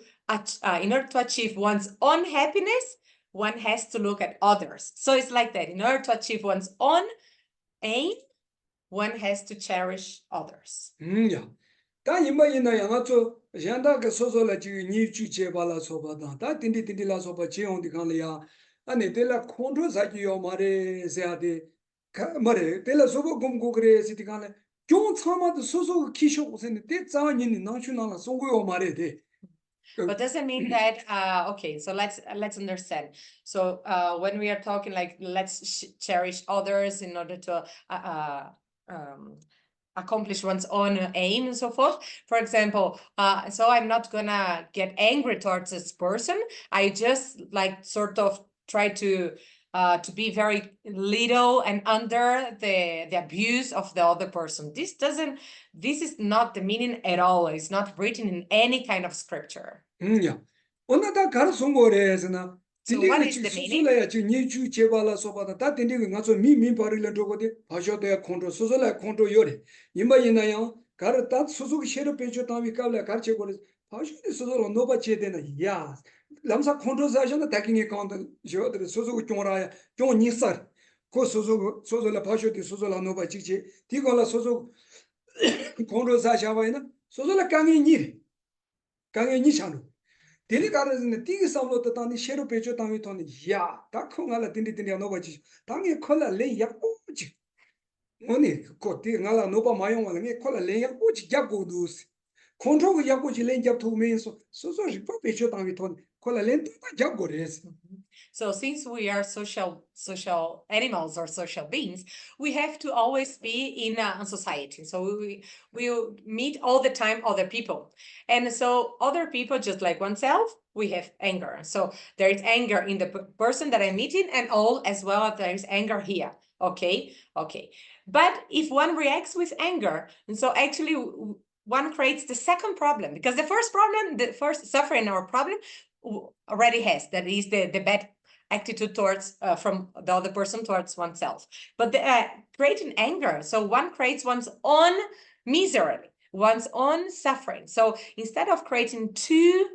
achieve one's own happiness, one has to look at others. So it's like that. In order to achieve one's own aim, one has to cherish others. Yeah. 다 임바이나 양아초 얀다 그 소소라 지 니주 제발라 소바다. 다 딘디라 소바 제온디 간리야. 아니 데라 콘트롤 사기요 마레 세아데 마레 데라 소보 공고 그래 시티간에 좀 참아도 소소 키쇼 오세네 데 자니니 나슈나라 송고요 마레데. But doesn't mean that okay, so let's understand. So when we are talking like let's cherish others in order to accomplish one's own aim and so forth. For example, so I'm not gonna get angry towards this person. I just like sort of try to be very little and under the abuse of the other person. This is not the meaning at all. It's not written in any kind of scripture. Yeah. 오나다 가르송고래에서나 So what is the meaning? 소소라야 지 니주 제발라 소바다 다 딘디가 가서 미미 바리를 도고디 바쇼도야 콘트롤 소소라 콘트롤 요래 임바이나요 가르 다 소소기 셰르 페조 타미 까블라 가르체 고레 바쇼디 소소로 노바 제데나 야 람사 콘트롤 사셔나 다킹에 카운트 조들 소소고 쫑라야 쫑 니서 고 소소라 바쇼디 소소라 노바 지지 디고라 소소 콘트롤 사샤바이나 소소라 강이 니 샤노 데리 가르즈네 디기 삼로도 단이 셰로 베조 당이 돈이 야 다콩알라 딘디딘디 노바지 당에 콜라 레 약고지 오니 코티 나라 노바 마용알라 게 콜라 레 약고지 약고두스 컨트롤 약고지 레 약토메서 소소지 베조 당이 돈 콜라 레 약고레스. So since we are social animals or social beings, we have to always be in a society. So we meet all the time other people. And so other people, just like oneself, we have anger. So there is anger in the person that I'm meeting, and all as well as there is anger here. Okay. But if one reacts with anger, and so actually one creates the second problem, because the first suffering or problem already has, that is the bad attitude towards from the other person towards oneself. But creating anger, so one creates one's own misery, one's own suffering. So instead of creating two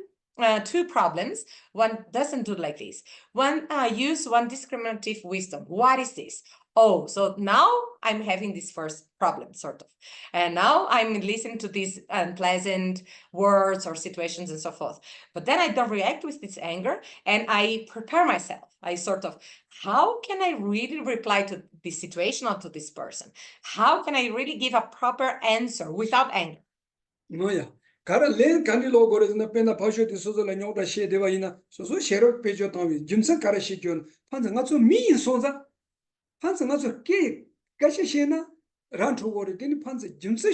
problems, one doesn't do like this. One use one discriminative wisdom. What is this? Oh, so now I'm having this first problem, sort of. And now I'm listening to these unpleasant words or situations and so forth. But then I don't react with this anger, and I prepare myself. I sort of, how can I really reply to this situation or to this person? How can I really give a proper answer without anger? 뭐야? 가라 렌 간디로 거르즈나 페나 파쇼디 소소라 뇨다 셰데바이나 소소 셰로 페조 타미 짐선 가라 시견 판자가 좀 미인 손자 판자가 좀 게 가시시나 란토고리 데니 판자 짐선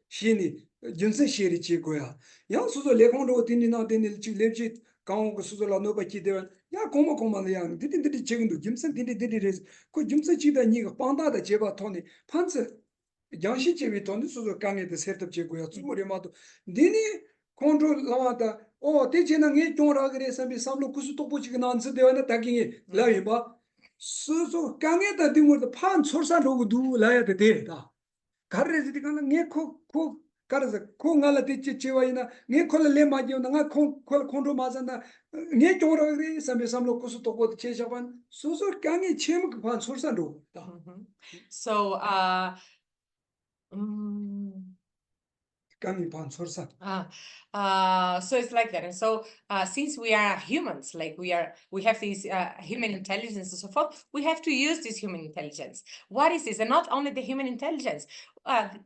시니 짐선 시리 지고야 야 소소 레콘도 데니나 데니 레지 강고 소소라 노바키 데야 야 고모고마는 양 디디디 지금도 짐선 디디디레스 그 짐선 지다 니가 빵다다 제바 토니 판자 양시 제비 돈이 소소 강에도 세트 제고야 주머리마도 니니 컨트롤 라마다 대체는 이 종라 그래서 비 삼로 구수 똑보지가 난서 되어나 다킹이 라이바 소소 강에다 등으로 판 철산로고 누 라야 되다 가르지디 가는 게코 가르서 콩알라 대체 제와이나 네 콜레 마지오 나가 콩콜 콘도 맞았나 네 쪽으로 그래 삼배 삼로 고수 또고 제자반 소소 강에 체험 그반 솔산도 So, 강이 반 솔산 so it's like that. And so, since we are humans, like we have this human intelligence and so forth, we have to use this human intelligence. What is this? And not only the human intelligence,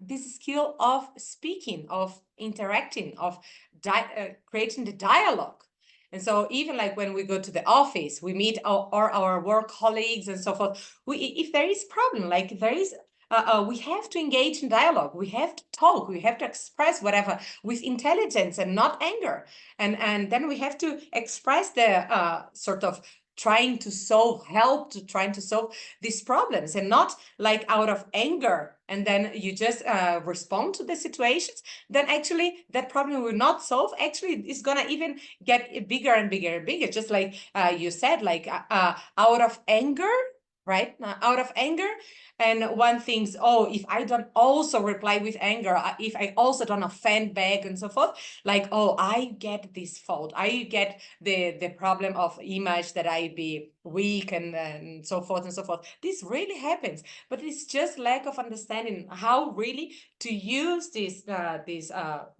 this skill of speaking, of interacting, of creating the dialogue. And so even like when we go to the office, we meet our work colleagues and so forth. If there is problem, like there is we have to engage in dialogue. We have to talk. We have to express whatever with intelligence and not anger. And then we have to express the sort of trying to solve these problems, and not like out of anger. And then you just respond to the situations. Then actually that problem will not solve. Actually, it's gonna even get bigger and bigger and bigger. Just like you said, like out of anger. Right? Out of anger. And one thinks, oh, if I don't also reply with anger, if I also don't offend back and so forth, like, oh, I get this fault. I get the problem of image that I be weak and so forth and so forth. This really happens, but it's just lack of understanding how really to use this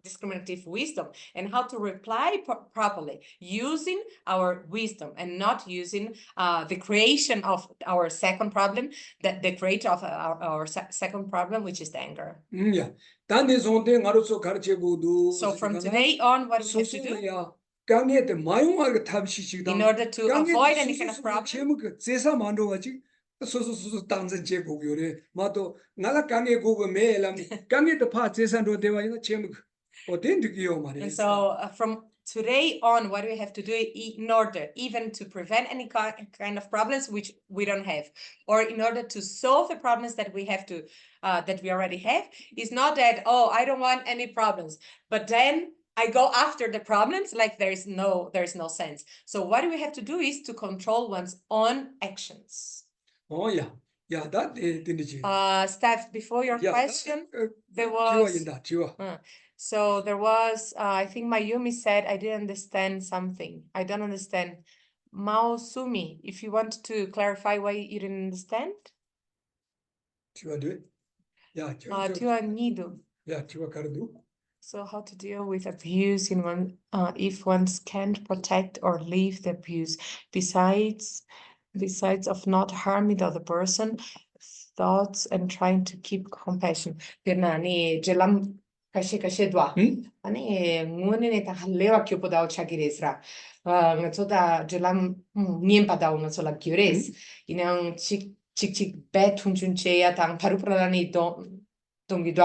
discriminative wisdom and how to reply properly using our wisdom and not using the creation of our second problem, that the creator of our second problem, which is the anger. 야 단내 손대 가로서 가르치고도 So from today on, what we have to do 소소야 강에데 마용하게 탑시시다 in order to avoid any kind of problem, 제목 제사 만들어가지 소소소소 당선 제고요래 마도 나라 강에 고고 매람 강에도 파 제산도 되와 이거 제목 어떤 느끼요 말이야. and so from today on, what we have to do in order even to prevent any kind of problems which we don't have, or in order to solve the problems that we have to that we already have, is not that, oh, I don't want any problems, but then I go after the problems, like there's no sense. So what we have to do is to control one's own actions. 야 that 되는지. Steph, before your question, there was so there was I think Mayumi said, I didn't understand something. I don't understand. Maosumi, if you want to clarify why you didn't understand. 지와도 Nido. 지와 가르도. So how to deal with abuse in one if one can't protect or leave the abuse, besides of not harming the other person, thoughts and trying to keep compassion. Pirnani jelam kashe dwa. Ani ngone ta hallewa kyo podao chagiresra. Ngachoda jelam niem padao ngachola gyures. Inang chik bet hunchuncheya tang parupralani 동기도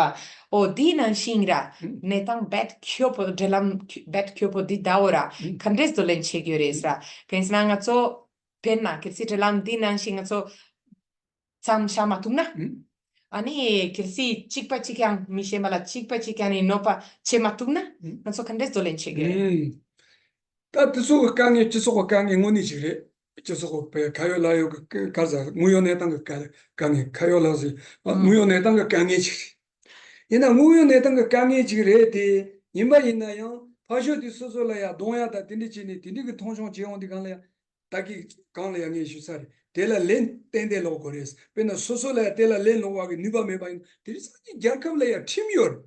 오 디난 싱라 네탕 벳 쿄포 젤람 벳 쿄포 디 다오라 칸데스도 렌체교레스라 켄스나가 초 벤나 켈시 젤람 디난 싱가 초 참샤마투나 아니 켈시 칙파치칸 미셰말라 칙파치칸이 노파 체마투나 나초 칸데스도 렌체교레 따뜻소 강에 지소고 강에 원이 지래 지소고 배 가요라요 가자 무연했던 거 강에 가요라서 무연했던 거 강에 지래 이나 무연했던 거 강에 지래대 임바 있나요 파쇼디 소소라야 동야다 딘디치니 딘디그 통송 지원디 간래야 딱이 간래야 니 주사리 데라 렌 텐데로 거레스 베나 소소라야 데라 렌 노와기 니바메바인 디리스니 잘컴래야 팀이요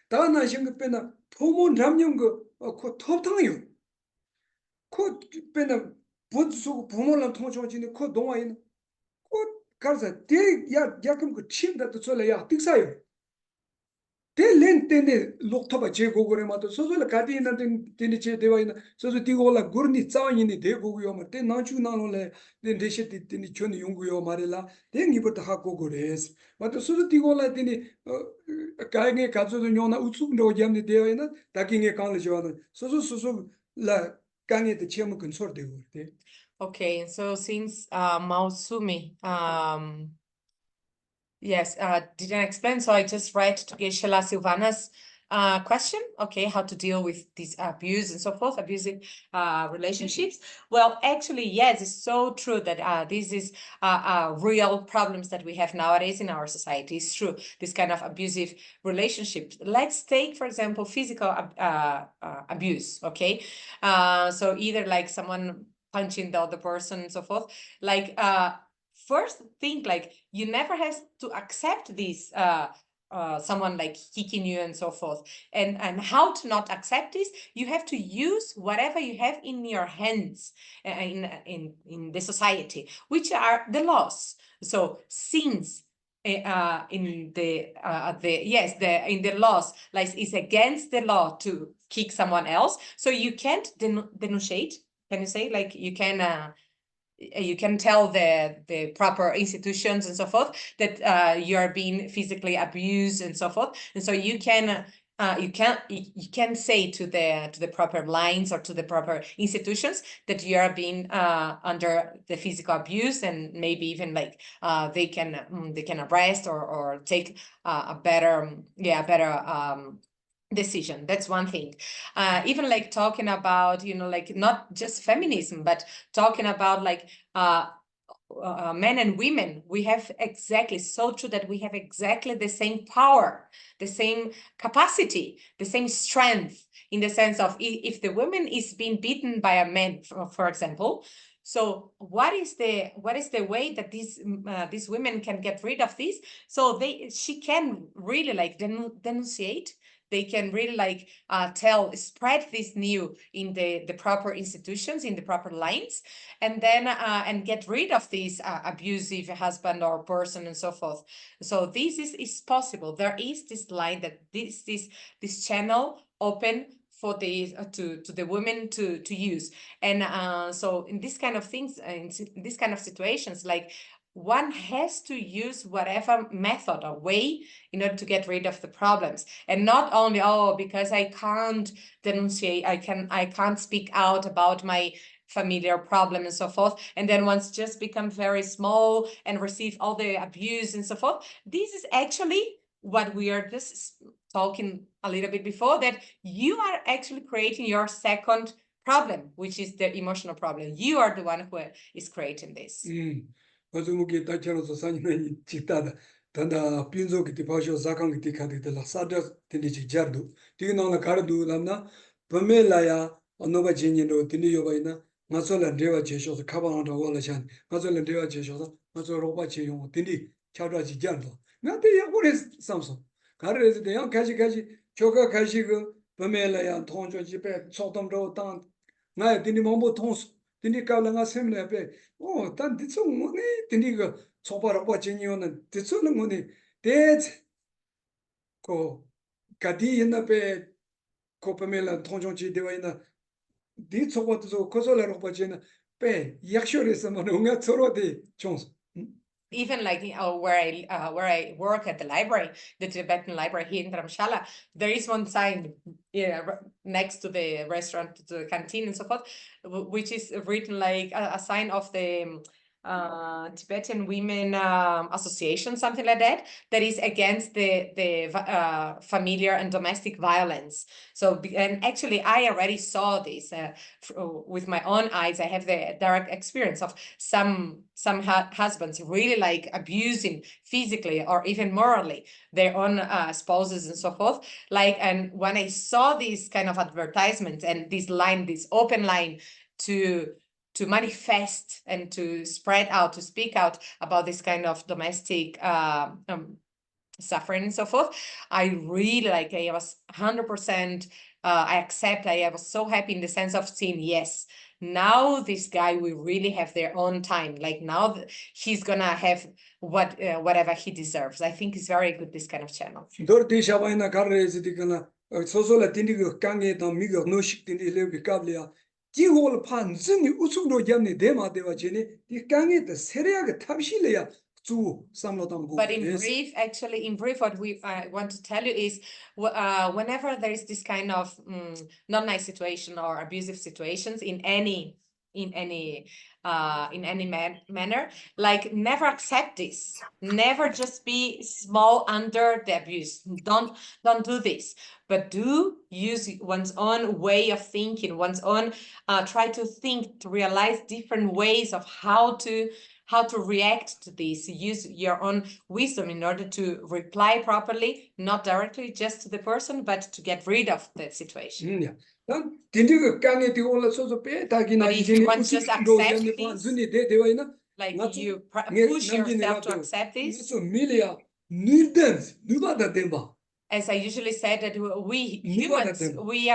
다나 싱그 베나 포몬 담용 그 톱탕이요 그 베나 부수 부모랑 통정진이 그 동화인 그 가서 대야 약금 그 팀다 또 solle야 픽사요 대렌텐데 loktoba 제고고래 마도 소소라 가디나 된 제대와이나 소소 디고라 구르니 짜인이 대고고요 마대 나주나노래 된 대시티 된 촌 용고요 말이라 댕이부터 하고 그래스 마도 소소 디고라 되니 가게 가져도 요나 우측으로 잡는 되어이나 다킹에 간을 소소 라 강에도 체험 근소되고 그래. Okay, so since Maosumi yes, didn't explain, so I just read to Geshe Silvana's question. Okay, how to deal with this abuse and so forth, abusive relationships. Well, actually, yes, it's so true that this is real problems that we have nowadays in our society. It's true, this kind of abusive relationships. Let's take, for example, physical abuse, okay? So either like someone punching the other person and so forth. Like, first think like you never have to accept this someone like kicking you and so forth, and how to not accept this. You have to use whatever you have in your hands in the society, which are the laws. So since in the in the laws, like it's against the law to kick someone else, so you can't denunciate. Can you say like you can tell the proper institutions and so forth that you are being physically abused and so forth, and so you can say to the proper lines or to the proper institutions that you are being under the physical abuse, and maybe even like they can arrest or take a better decision. That's one thing. Even like talking about, like not just feminism, but talking about like men and women, we have exactly, so true that we have exactly the same power, the same capacity, the same strength, in the sense of if the woman is being beaten by a man, for example, so what is the way that these women can get rid of this? So she can really like denunciate. They can really like spread this news in the proper institutions, in the proper lines, and then and get rid of this abusive husband or person and so forth. So this is possible. There is this line, that this channel open for the to the women to use. And so in this kind of things, in this kind of situations, like one has to use whatever method or way in order to get rid of the problems, and not only, oh, because I can't denunciate, I can't speak out about my familiar problem and so forth, and then once just become very small and receive all the abuse and so forth. This is actually what we are just talking a little bit before, that you are actually creating your second problem, which is the emotional problem. You are the one who is creating this. 어저께 다처럼서 산이는 직다다 단다 빈족이 디파쇼 자강이 디카디들 사드 딘디지 자르도 디나나 가르도 남나 범멜라야 언노바 진니로 딘디요바이나 마솔라 데와 제쇼서 카바나도 월라찬 마솔라 데와 제쇼서 마솔 로바 제용 딘디 차드라지 자르도 나데 야고레 삼소 가르에서 대양 가지 조가 가시고 범멜라야 통조지 배 초dom도 당 나의 딘디 몸보 통수 딘디 가랑아 셈레베 단 디츠 뭐네 딘디가 초바로 버진이오는 디츠는 뭐네 데츠 고 가디 옛날에 코페멜라 통정지 되어 있는 디츠고도 코솔라로 버진은 베 약쇼레서 뭐는 서로데 총스 Even like where I work at the library, the Tibetan library here in Dharamshala, there is one sign next to the restaurant, to the canteen and so forth, which is written like a sign of the Tibetan Women Association, something like that, that is against the familiar and domestic violence. So, and actually I already saw this with my own eyes. I have the direct experience of some husbands really like abusing physically or even morally their own spouses and so forth. Like, and when I saw these kind of advertisements and this line, this open line to manifest and to spread out, to speak out about this kind of domestic suffering and so forth, I really like, I was 100%, I was so happy in the sense of seeing, yes, now this guy will really have their own time. Like now he's gonna have whatever he deserves. I think it's very good, this kind of channel. 지고를 판증이 우측으로 잡네 대마대와 전에 이 강에도 세례하게 탑실래야 주 삼로담고. But in brief, what we want to tell you is, whenever there is this kind of not nice situation or abusive situations in any in any manner, like never accept this, never just be small under the abuse. Don't do this, but do use one's own way of thinking, one's own try to think, to realize different ways of how to react to this. Use your own wisdom in order to reply properly, not directly just to the person, but to get rid of the situation. Yeah. Then dindiga kange ti ola so pe tagina But if you want to just accept ni this, zuni de waina like Natsu, you push namji yourself to nelato. accept this. So milia nirdens nuba da demba. As I usually say, that we Nuba da humans, demba. we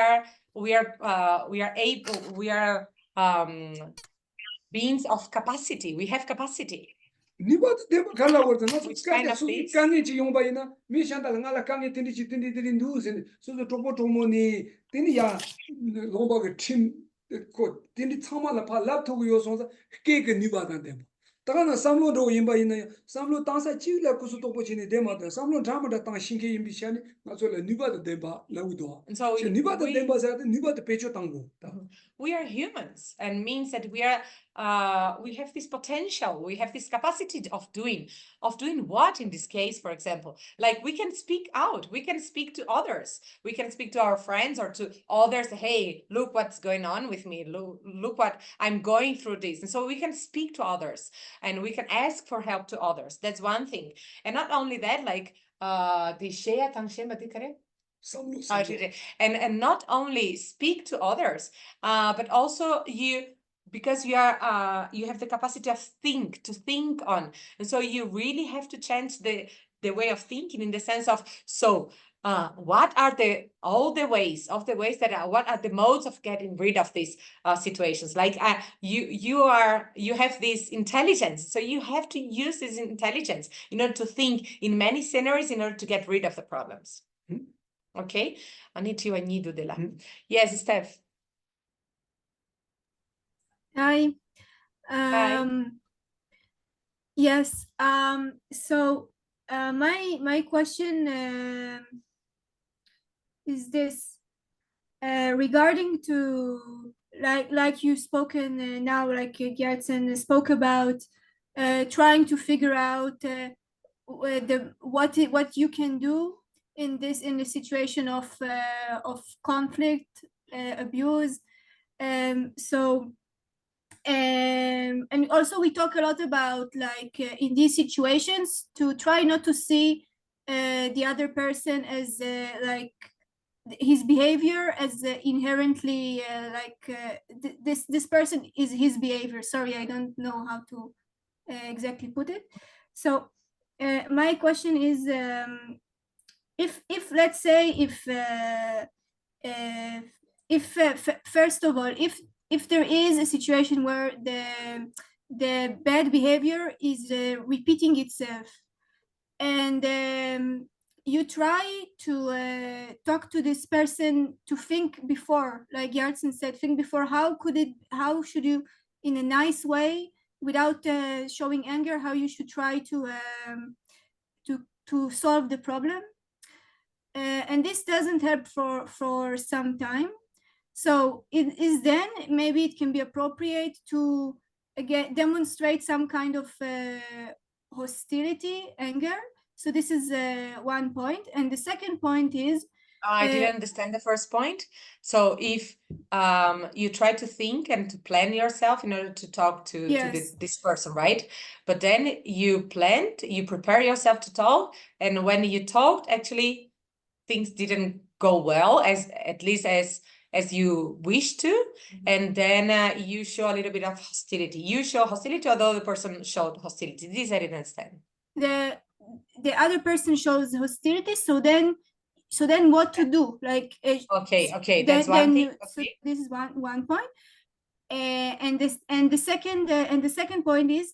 are beings of capacity. We have capacity. Niba da demba kala warta natsu Which kind kaya of so this? kange chi yongba ina mi shanda ngala kange tindi chi tindi ndu sen so topo tomo ni tindi ya lomba ge tim ko tindi tsama la pa lap to yo so ke ke niba da demba. Tagana samlo do yimba ina samlo tansa chi la kusu topo chi ni dema da samlo drama da tang shinke yimbi shani natsu la niba da demba la udo. And so niba da demba sa niba da pecho tango. we are humans, and means that we are we have this potential, we have this capacity of doing what in this case, for example, like we can speak out, we can speak to others, we can speak to our friends or to others. Hey, look what's going on with me, look what I'm going through this. And so we can speak to others and we can ask for help to others. That's one thing. And not only that, like and not only speak to others, but also because you have the capacity of to think on, and so you really have to change the way of thinking, in the sense of, so what are all the ways that what are the modes of getting rid of these situations? Like you have this intelligence, so you have to use this intelligence in order to think in many scenarios in order to get rid of the problems. Okay, Anito de la. Yes, Steph. Hi. Hi. Yes. So my question is this, regarding to like you've spoken now, like Gyaltsen spoke about trying to figure out what you can do in the situation of conflict, abuse. So and also we talk a lot about, like, in these situations, to try not to see the other person as like his behavior as inherently this person is his behavior. Sorry, I don't know how to exactly put it. So my question is, if let's say if first of all, if there is a situation where the bad behavior is repeating itself, and you try to talk to this person to think before, like Gyaltsen said, think before, how should you, in a nice way, without showing anger, how you should try to solve the problem. And this doesn't help for some time. So it is then maybe it can be appropriate to again demonstrate some kind of hostility, anger. So this is one point. And the second point is, I didn't understand the first point. So if you try to think and to plan yourself in order to talk to this person, right? But then you prepare yourself to talk, and when you talked, actually things didn't go well, at least as you wish to, and then you show a little bit of hostility. You show hostility, although the person showed hostility. This I didn't understand. The other person shows hostility, so then what to do? Like okay, that's one thing. Okay. So this is one point, and the second point is,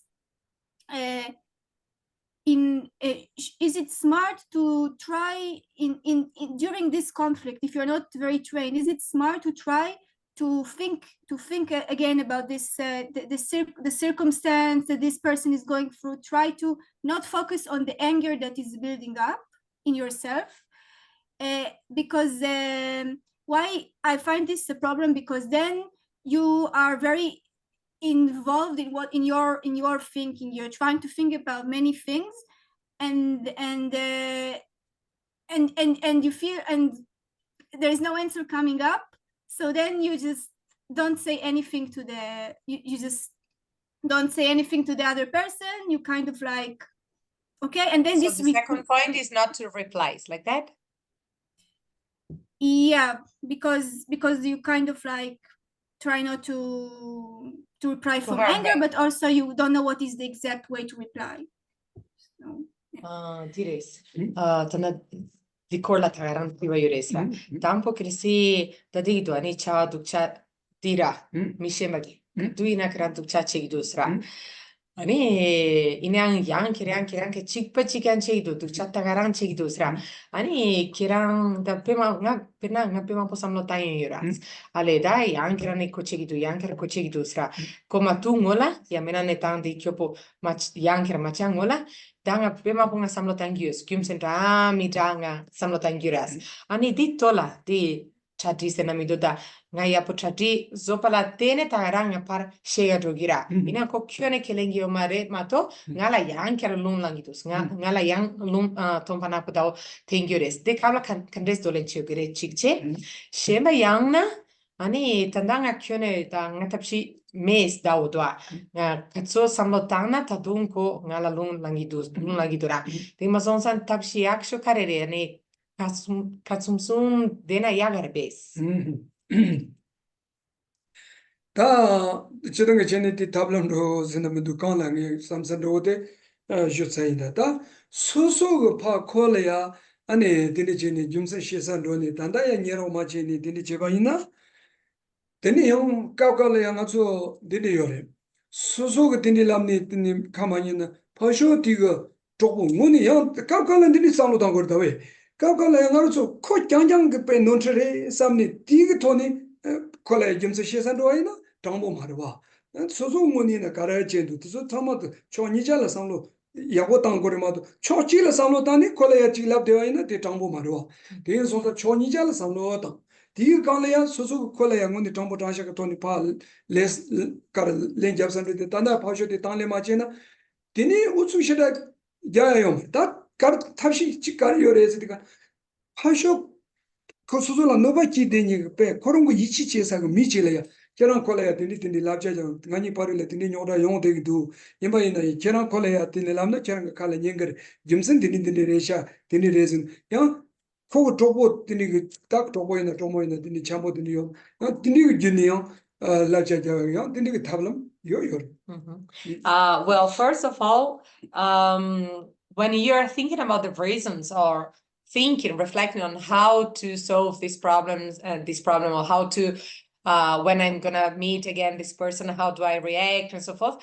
is it smart to try in during this conflict, if you're not very trained, is it smart to try to think again about this the circumstance that this person is going through? Try to not focus on the anger that is building up in yourself, because why I find this a problem, because then you are very involved in what in your thinking. You're trying to think about many things, and you feel, and there's no answer coming up. So then you just don't say anything to the you just don't say anything to the other person. You kind of like, okay, and then So this the second point is not to reply. It's like that. Yeah, because you kind of like try not to reply from her anger, back. but also you don't know what is the exact way to reply. So, Direi. Tana di corla tagaran piva yuresa. Tampo krisi tadido ani cha dukcha dira mishemagi. Duina kran dukcha chegidusra. Ani inang yang kirang chikpa chikan chegidu dukcha tagaran chegidusra. Ani kirang da pema nga pema posamlo tayo yuras. Ale dai yang kirang ko chegidu yang kira ko chegidusra. Koma tu ngola ya mena netang di kyopo yang kira machang ngola. Danga pema punga samlo tangius, kim senta mi danga samlo tangiras. Ani di tola di chati senamido da ngaya po chati zopala tene tangaranga par shega drogira. Ina ko kyone kelengi o mare mato ngala yang kera lung langitus ngala yang lung tompana ko dao tengiures. De kabla kandes dolen chiogire chikche. Shema yang na ani tandanga kyone da ngatapshi mes daudwa katso samlo tangna tadunko ngala lung langidura te mazonsan tapshi aksho karere ne katsumsum dena yagarbes 다 저런 게 전에 답론도 선배도 강랑이 삼선도데 주차이다 다 소소가 파 콜이야 아니 되는 좀서 시선도니 단다야 니로 마치니 되는 제가 있나 되는 형 까까래야 가서 되려요 소소가 되는 람니 되는 가만히는 퍼쇼 디가 조금 문이 형 까까는 되는 상로도 안 거다 왜 까까래야 가서 코 장장 그배 논트레 삼니 디가 돈이 콜에 좀서 시선도이나 정보 말해봐. 소소문이나 가라제도 저 타마도 초니자라 상로 야고 땅거리마도 초치라 상로 단이 콜레야 지랍 되어 있는 데 정보 말해봐. 대해서 초니자라 상로 땅. 디 강래야 소소 콜레야 문이 정보 장샤가 돈이 파 레스 가르 렌잡선데 단다 파쇼데 땅레 마제나 디니 우츠시다 야요. 다 가르 탑시 직가르 요레스디가 파쇼 그 소소라 노바치 되니 배 그런 거 이치 제사가 미치래야 계란 콜레야 딘디 랍자자 가니 파르레 딘디 뇨다 용데기도 임바이나 계란 콜레야 딘디 람나 계란 칼레 녀거 짐슨 딘디 레샤 딘디 레슨 야 코고 도보 딘디 딱 도보이나 도모이나 딘디 참보 딘디 요 딘디 주니요 라자자 야 딘디 타블럼 요요 well, first of all, when you're thinking about the reasons or reflecting on how to solve this problem or how to when I'm gonna meet again this person, how do I react and so forth,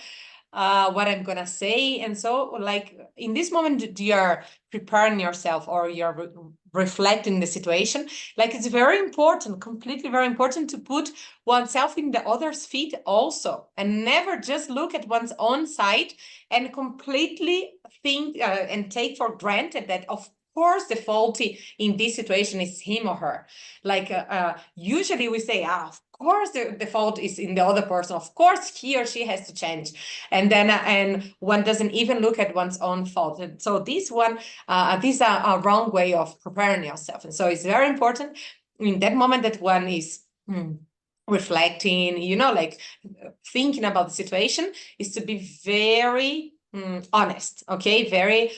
what I'm gonna say. And so like in this moment you're preparing yourself or you're reflecting the situation, like it's very important, completely very important to put oneself in the other's feet also, and never just look at one's own side and completely think and take for granted that of course the faulty in this situation is him or her. Like usually we say, of course the fault is in the other person, of course he or she has to change, and then and one doesn't even look at one's own fault. And so these are a wrong way of preparing yourself. And so it's very important in that moment that one is reflecting, like thinking about the situation, is to be very honest, okay, very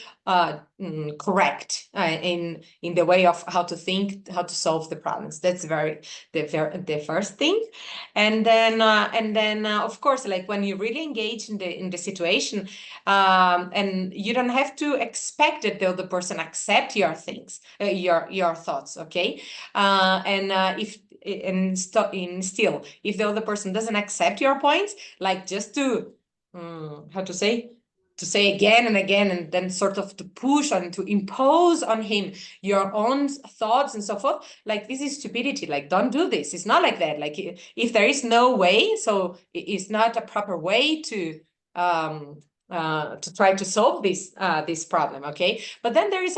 correct in the way of how to think, how to solve the problems. That's the first thing. And then of course, like when you really engage in the situation, and you don't have to expect that the other person accept your things, your thoughts, okay, still if the other person doesn't accept your points, like just to say again and again, and then sort of to push and to impose on him your own thoughts and so forth, like this is stupidity. Like, don't do this. It's not like that. Like if there is no way, so it's not a proper way to try to solve this problem, okay? But then there is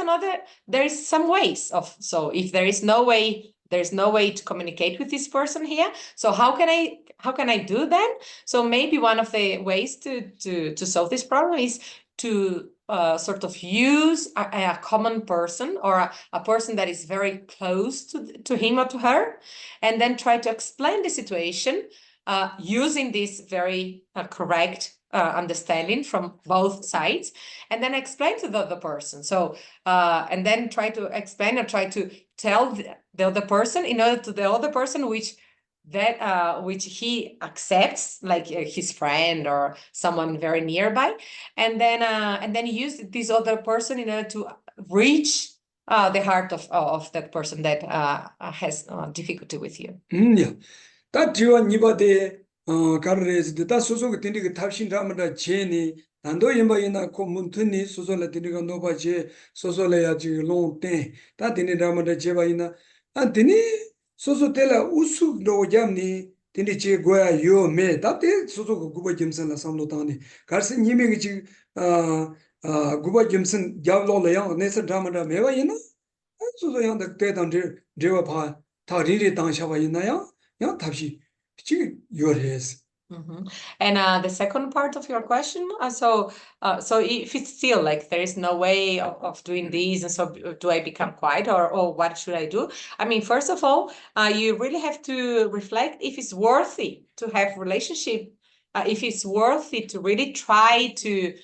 some ways of, so if there is no way there's no way to communicate with this person here. So how can I do then? So maybe one of the ways to solve this problem is to sort of use a common person or a person that is very close to him or to her, and then try to explain the situation using this very correct understanding from both sides, and then explain to the other person. So and then try to explain or try to tell the other person in order to the other person which he accepts, like his friend or someone very nearby, and then use this other person in order to reach the heart of that person that has difficulty with you. Yeah. That you are nibade carres the soso tindig tapshin ramada cheni ando yemba ina komuntuni soso la tindiga nova je soso la ya ji long ten that in ramada jeba ina antini soso tela usu no jamni tindi che goya yo me that soso guba jimsen la samlo tani karse nime gi guba jimsen javlo la yang nesa ramada meba ina soso yang da te dan dewa pa ta ri tang shaba ina yang tapshi And the second part of your question, so if it's still like there is no way of doing these, and so do I become quiet or what should I do? I mean, first of all, you really have to reflect if it's worthy to have relationship, if it's worthy to really try to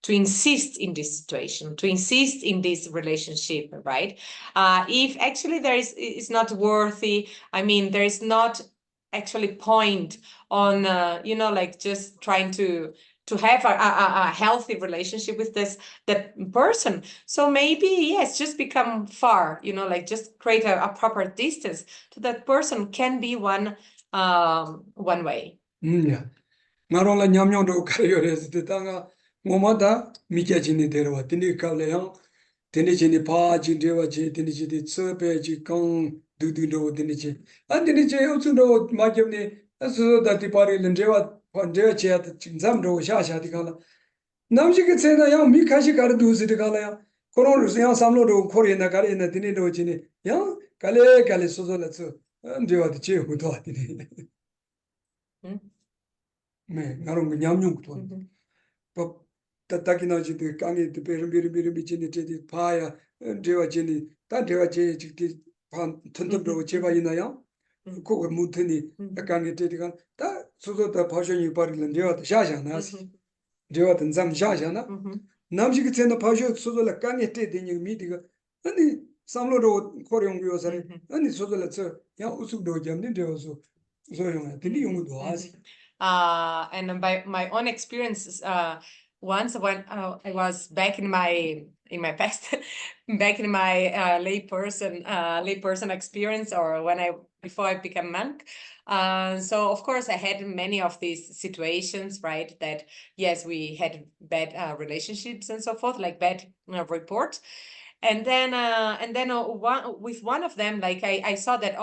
insist in this situation, to insist in this relationship, right? If actually it's not worthy, I mean, there is not actually point on, like just trying to have a healthy relationship with that person. So maybe, yes, just become far, like just create a proper distance to that person can be one way. Yeah. Narola nyamnyong do kariyores de tanga momada mikachini derwa tini kavleyang tini chini pa chindewa che tini chini tsope chi kang dudu do tini chi an tini che utsu do majamni asu dati pari lendewa pandewa che at chingzam do sha di kala namji ke tsena yang mi kashi kar du si di kala yang koron yang samlo do khori na kari na tini do chini yang kale sozo la tsu andewa di che hu do tini 네, 나름 냠냠도. 또 따따기나지 그 강에 베르베르베르 지니 제디 파야 제와 지니 다 제와 제 직디 반 튼튼도 제가 있나요? 그거 못하니 약간 제디가 다 소소다 파션이 버리는 제와 샤샤나 제와 든잠 샤샤나 남지기 전에 파션 소소라 강에 때되니 미디가 아니 삼로로 코령 요사리 아니 소소라 저 야 우스도 잡는 데어서 소용아 들리 용도 하지. And by my own experience, once when I was back in my past, back in my layperson experience, or before I became monk. So of course I had many of these situations, right? That yes, we had bad relationships and so forth, like bad reports. And then with one of them, like I saw that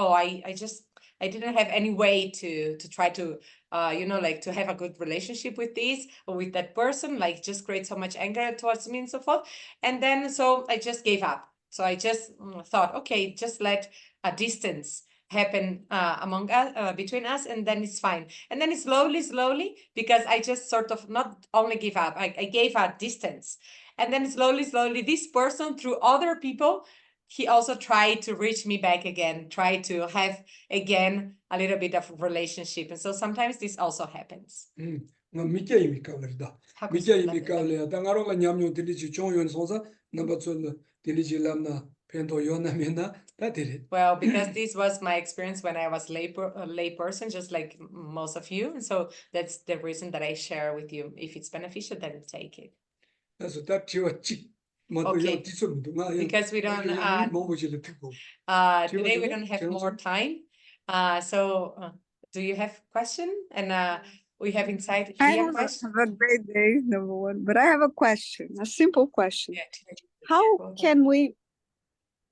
I didn't have any way to try to like to have a good relationship with that person, like just create so much anger towards me and so forth. And then so I just gave up. So I just thought, okay, just let a distance happen among us, between us, and then it's fine. And then slowly, because I just sort of not only give up, I gave a distance. And then slowly, this person, through other people, he also tried to reach me back again, try to have again a little bit of relationship. And so sometimes this also happens. Well, because this was my experience when I was lay person, just like most of you. And so that's the reason that I share with you. If it's beneficial, then take it. Okay, because we don't today we don't have more time. So do you have question? And we have inside here question. Have a great day, number one. But I have a question, a simple question. Yeah. How can we,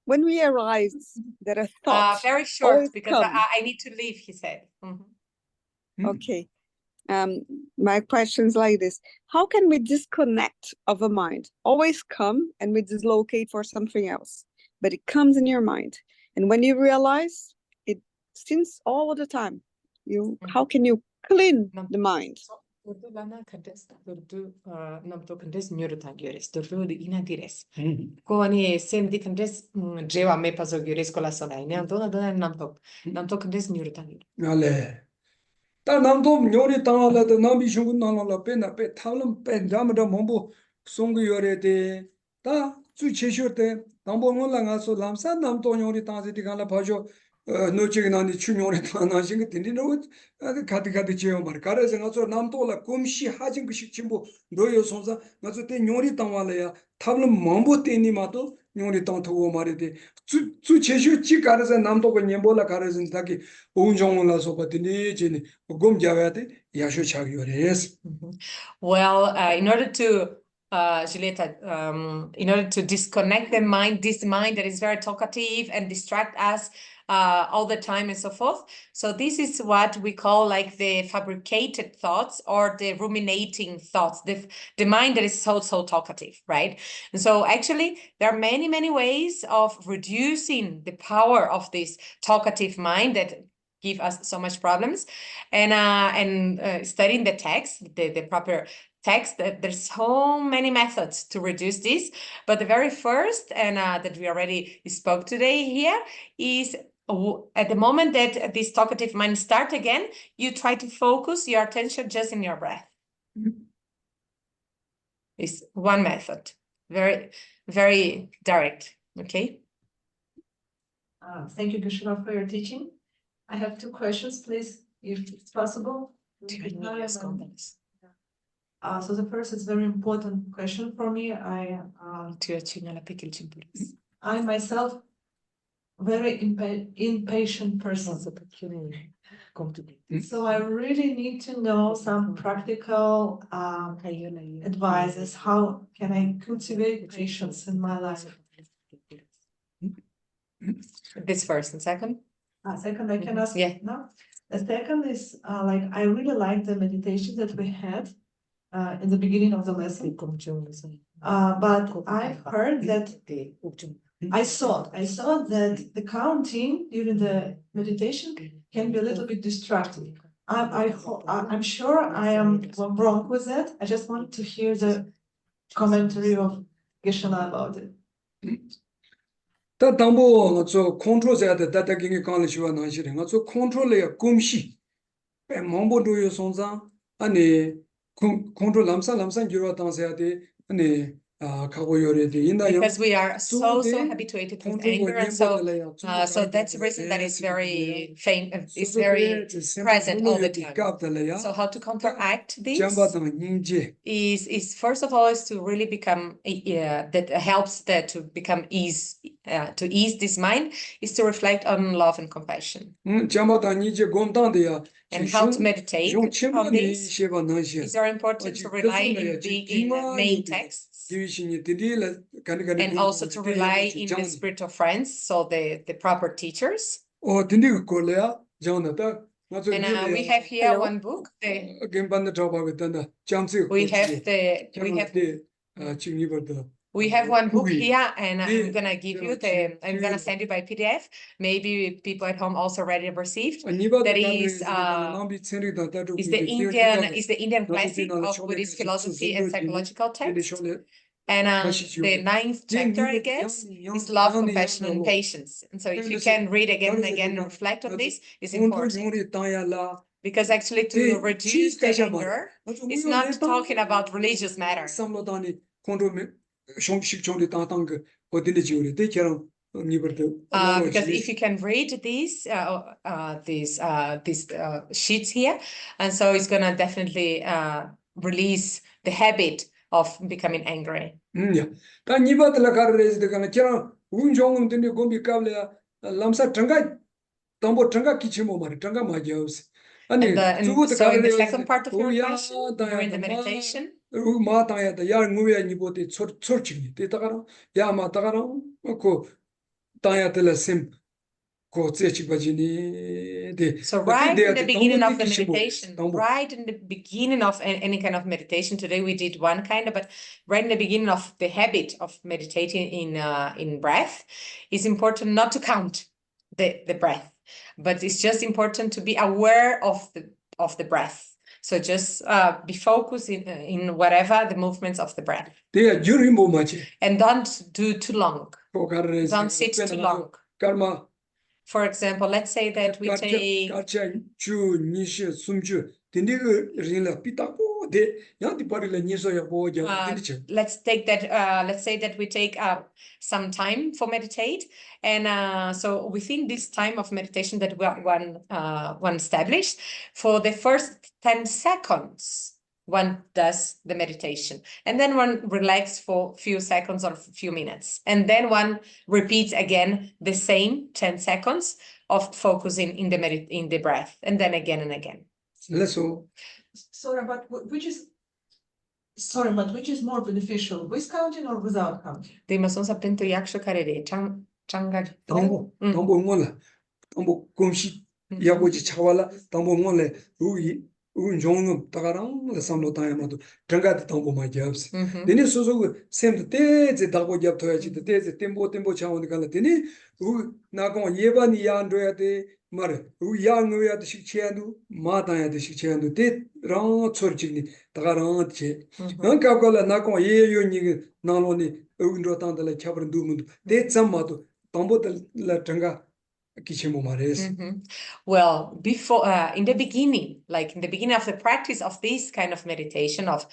when we realize that a thought very short, because I need to leave, he said. Okay. My question is like this: how can we disconnect of a mind? Always come and we dislocate for something else, but it comes in your mind. And when you realize it, since all the time, how can you clean the mind? 다 남도 요리 당하려도 남이 중국 나라라 빼나 빼 타는 빼 잠도 몸부 송구 요래데 다 주체셔때 남보는 나가서 남산 남도 요리 당하지 간라 봐줘 노치기나니 추ኞ리 당하신 게 되는 가디 제어 말 가래서 가서 남도라 곰시 하진 그 식침부 너요 손사 가서 때 요리 당와래야 타는 몸부 때니마도 요리 당토고 말이데 주체셔 지 가래서 남도가 님볼라 가래서 다기 온종을라서 받더니 지니 Well, in order to Julieta, in order to disconnect the mind, this mind that is very talkative and distract us all the time and so forth. So this is what we call like the fabricated thoughts or the ruminating thoughts, the mind that is so talkative, right? And so actually there are many ways of reducing the power of this talkative mind that give us so much problems. And studying the text, the proper text, there's so many methods to reduce this, but the very first and that we already spoke today here is at the moment that this talkative mind start again, you try to focus your attention just in your breath. It's one method, very direct. Okay. Thank you, Geshe, for your teaching. I have two questions, please, if it's possible. So the first is very important question for me. I myself very impatient person. So I really need to know some practical advices. How can I cultivate patience in my life? This first and second? Second, I can ask. Yeah. No. The second is like I really like the meditation that we had in the beginning of the lesson. But I've heard that I saw that the counting during the meditation can be a little bit distracting. I'm sure I am wrong with that. I just want to hear the commentary of Geshe about it. 다 담보 저 컨트롤해야 돼. 다다기게 간을 쉬와 나시래. 저 컨트롤해야 꿈시. 배 몸보도요 손상 아니 컨트롤 남산 기로 당해야 돼. 아니 가고 요래 돼. Because we are so habituated with anger, and so that's the reason that is very is very present all the time. So how to counteract this is first of all is to really become that helps that to become ease to ease this mind is to reflect on love and compassion. And how to meditate on this is very important to rely in big main texts. And also to rely in the spirit of friends, so the proper teachers. And we have here one book. We have one book here, and I'm gonna give you I'm gonna send you by PDF. Maybe people at home also already received. That is the Indian classic of Buddhist philosophy and psychological text. And the 9th chapter, I guess, is love, compassion, and patience. And so if you can read again and again and reflect on this, is important. Because actually to reduce the anger, it's not talking about religious matter. Because if you can read these sheets here, and so it's gonna definitely release the habit of becoming angry. And so in the second part of your question, during the meditation, so right in the beginning of the meditation, right in the beginning of any kind of meditation, today we did one kind of, but right in the beginning of the habit of meditating in breath, it's important not to count. the breath, but it's just important to be aware of the breath. So just be focused in whatever the movements of the breath. They during much. And don't do too long. Don't sit too long. Karma. For example, let's say that we take let's take that let's say that we take some time for meditate, and so within this time of meditation that one established, for the first 10 seconds one does the meditation, and then one relax for a few seconds or a few minutes, and then one repeats again the same 10 seconds of focusing in the breath, and then again and again. Sorry, but which is more beneficial, with counting or without counting? They must also have to yaksha karere changa. Tambo ngola. Tambo komshi yagoji chawala tambo ngole jong tagarang la samlo tayamado tanga tambo ma jabs. Deni soso sem te dago jab toyachi te tembo chawon kala deni na ko yebani yando yate mar yang ya de shikchendu ma ya de shikchendu te rang chorchigni tagarang che. Nan ka kola na ko ye yo ni nalo ni undro tandala chabran du mundu te chamado tambo la tanga. Well, before in the beginning of the practice of this kind of meditation of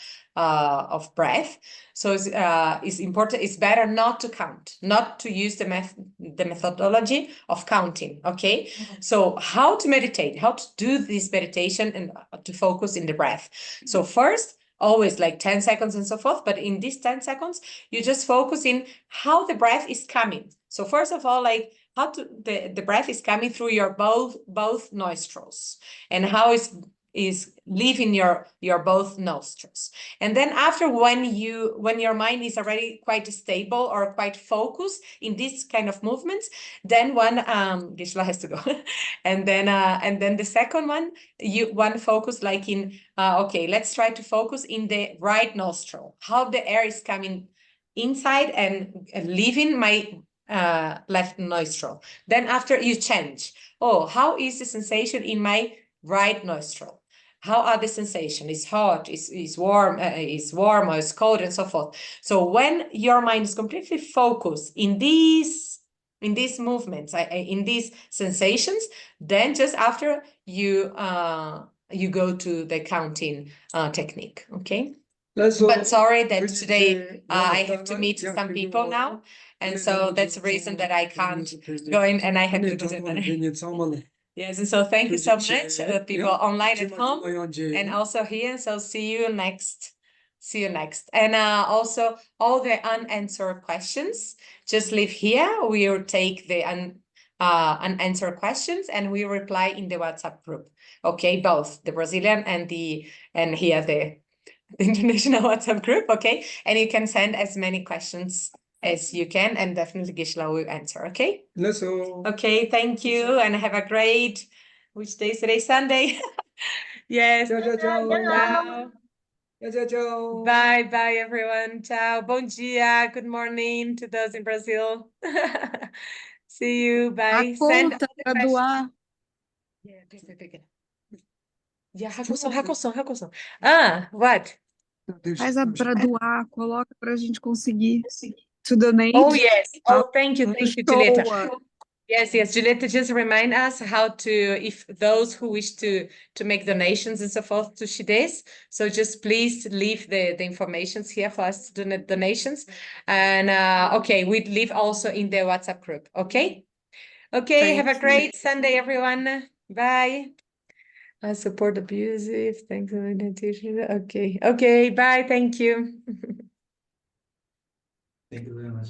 breath, so it's important. It's better not to count, not to use the methodology of counting. Okay, so how to meditate? How to do this meditation and to focus in the breath? So first, always like 10 seconds and so forth. But in these 10 seconds, you just focus in how the breath is coming. So first of all, like how the breath is coming through your both nostrils, and how is leaving your both nostrils. And then after, when your mind is already quite stable or quite focused in this kind of movements, then Gisela has to go. and then the second one, one focus like in okay, let's try to focus in the right nostril, how the air is coming inside and leaving my left nostril. Then after, you change, how is the sensation in my right nostril? How are the sensation? Is hot, is warm, or is cold, and so forth. So when your mind is completely focused in these movements, in these sensations, then just after you go to the counting technique. Okay. But sorry that today I have to meet some people now, and so that's the reason that I can't go in, and I have to do that. Yes, and so thank you so much, people online at home and also here. So see you next. And also all the unanswered questions, just leave here. We will take the unanswered questions and we reply in the WhatsApp group. Okay, both the Brazilian and here the international WhatsApp group. Okay, and you can send as many questions as you can, and definitely Gisela will answer. Okay. Okay, thank you, and have a great, which day is today? Sunday. Yes. Ciao. Bye everyone. Ciao. Bom dia. Good morning to those in Brazil. See you. Bye. Send doar. Yeah, what? Faz para doar, coloca para a gente conseguir to donate. Oh yes. Oh, thank you, Julieta. Yes, Julieta, just remind us how to, if those who wish to make donations and so forth to Shides. So just please leave the informations here for us to donate donations. And okay, we leave also in the WhatsApp group. Okay. Okay. Have a great Sunday, everyone. Bye. I support abusive. Thanks for the meditation. Okay. Okay. Bye. Thank you. Thank you very much.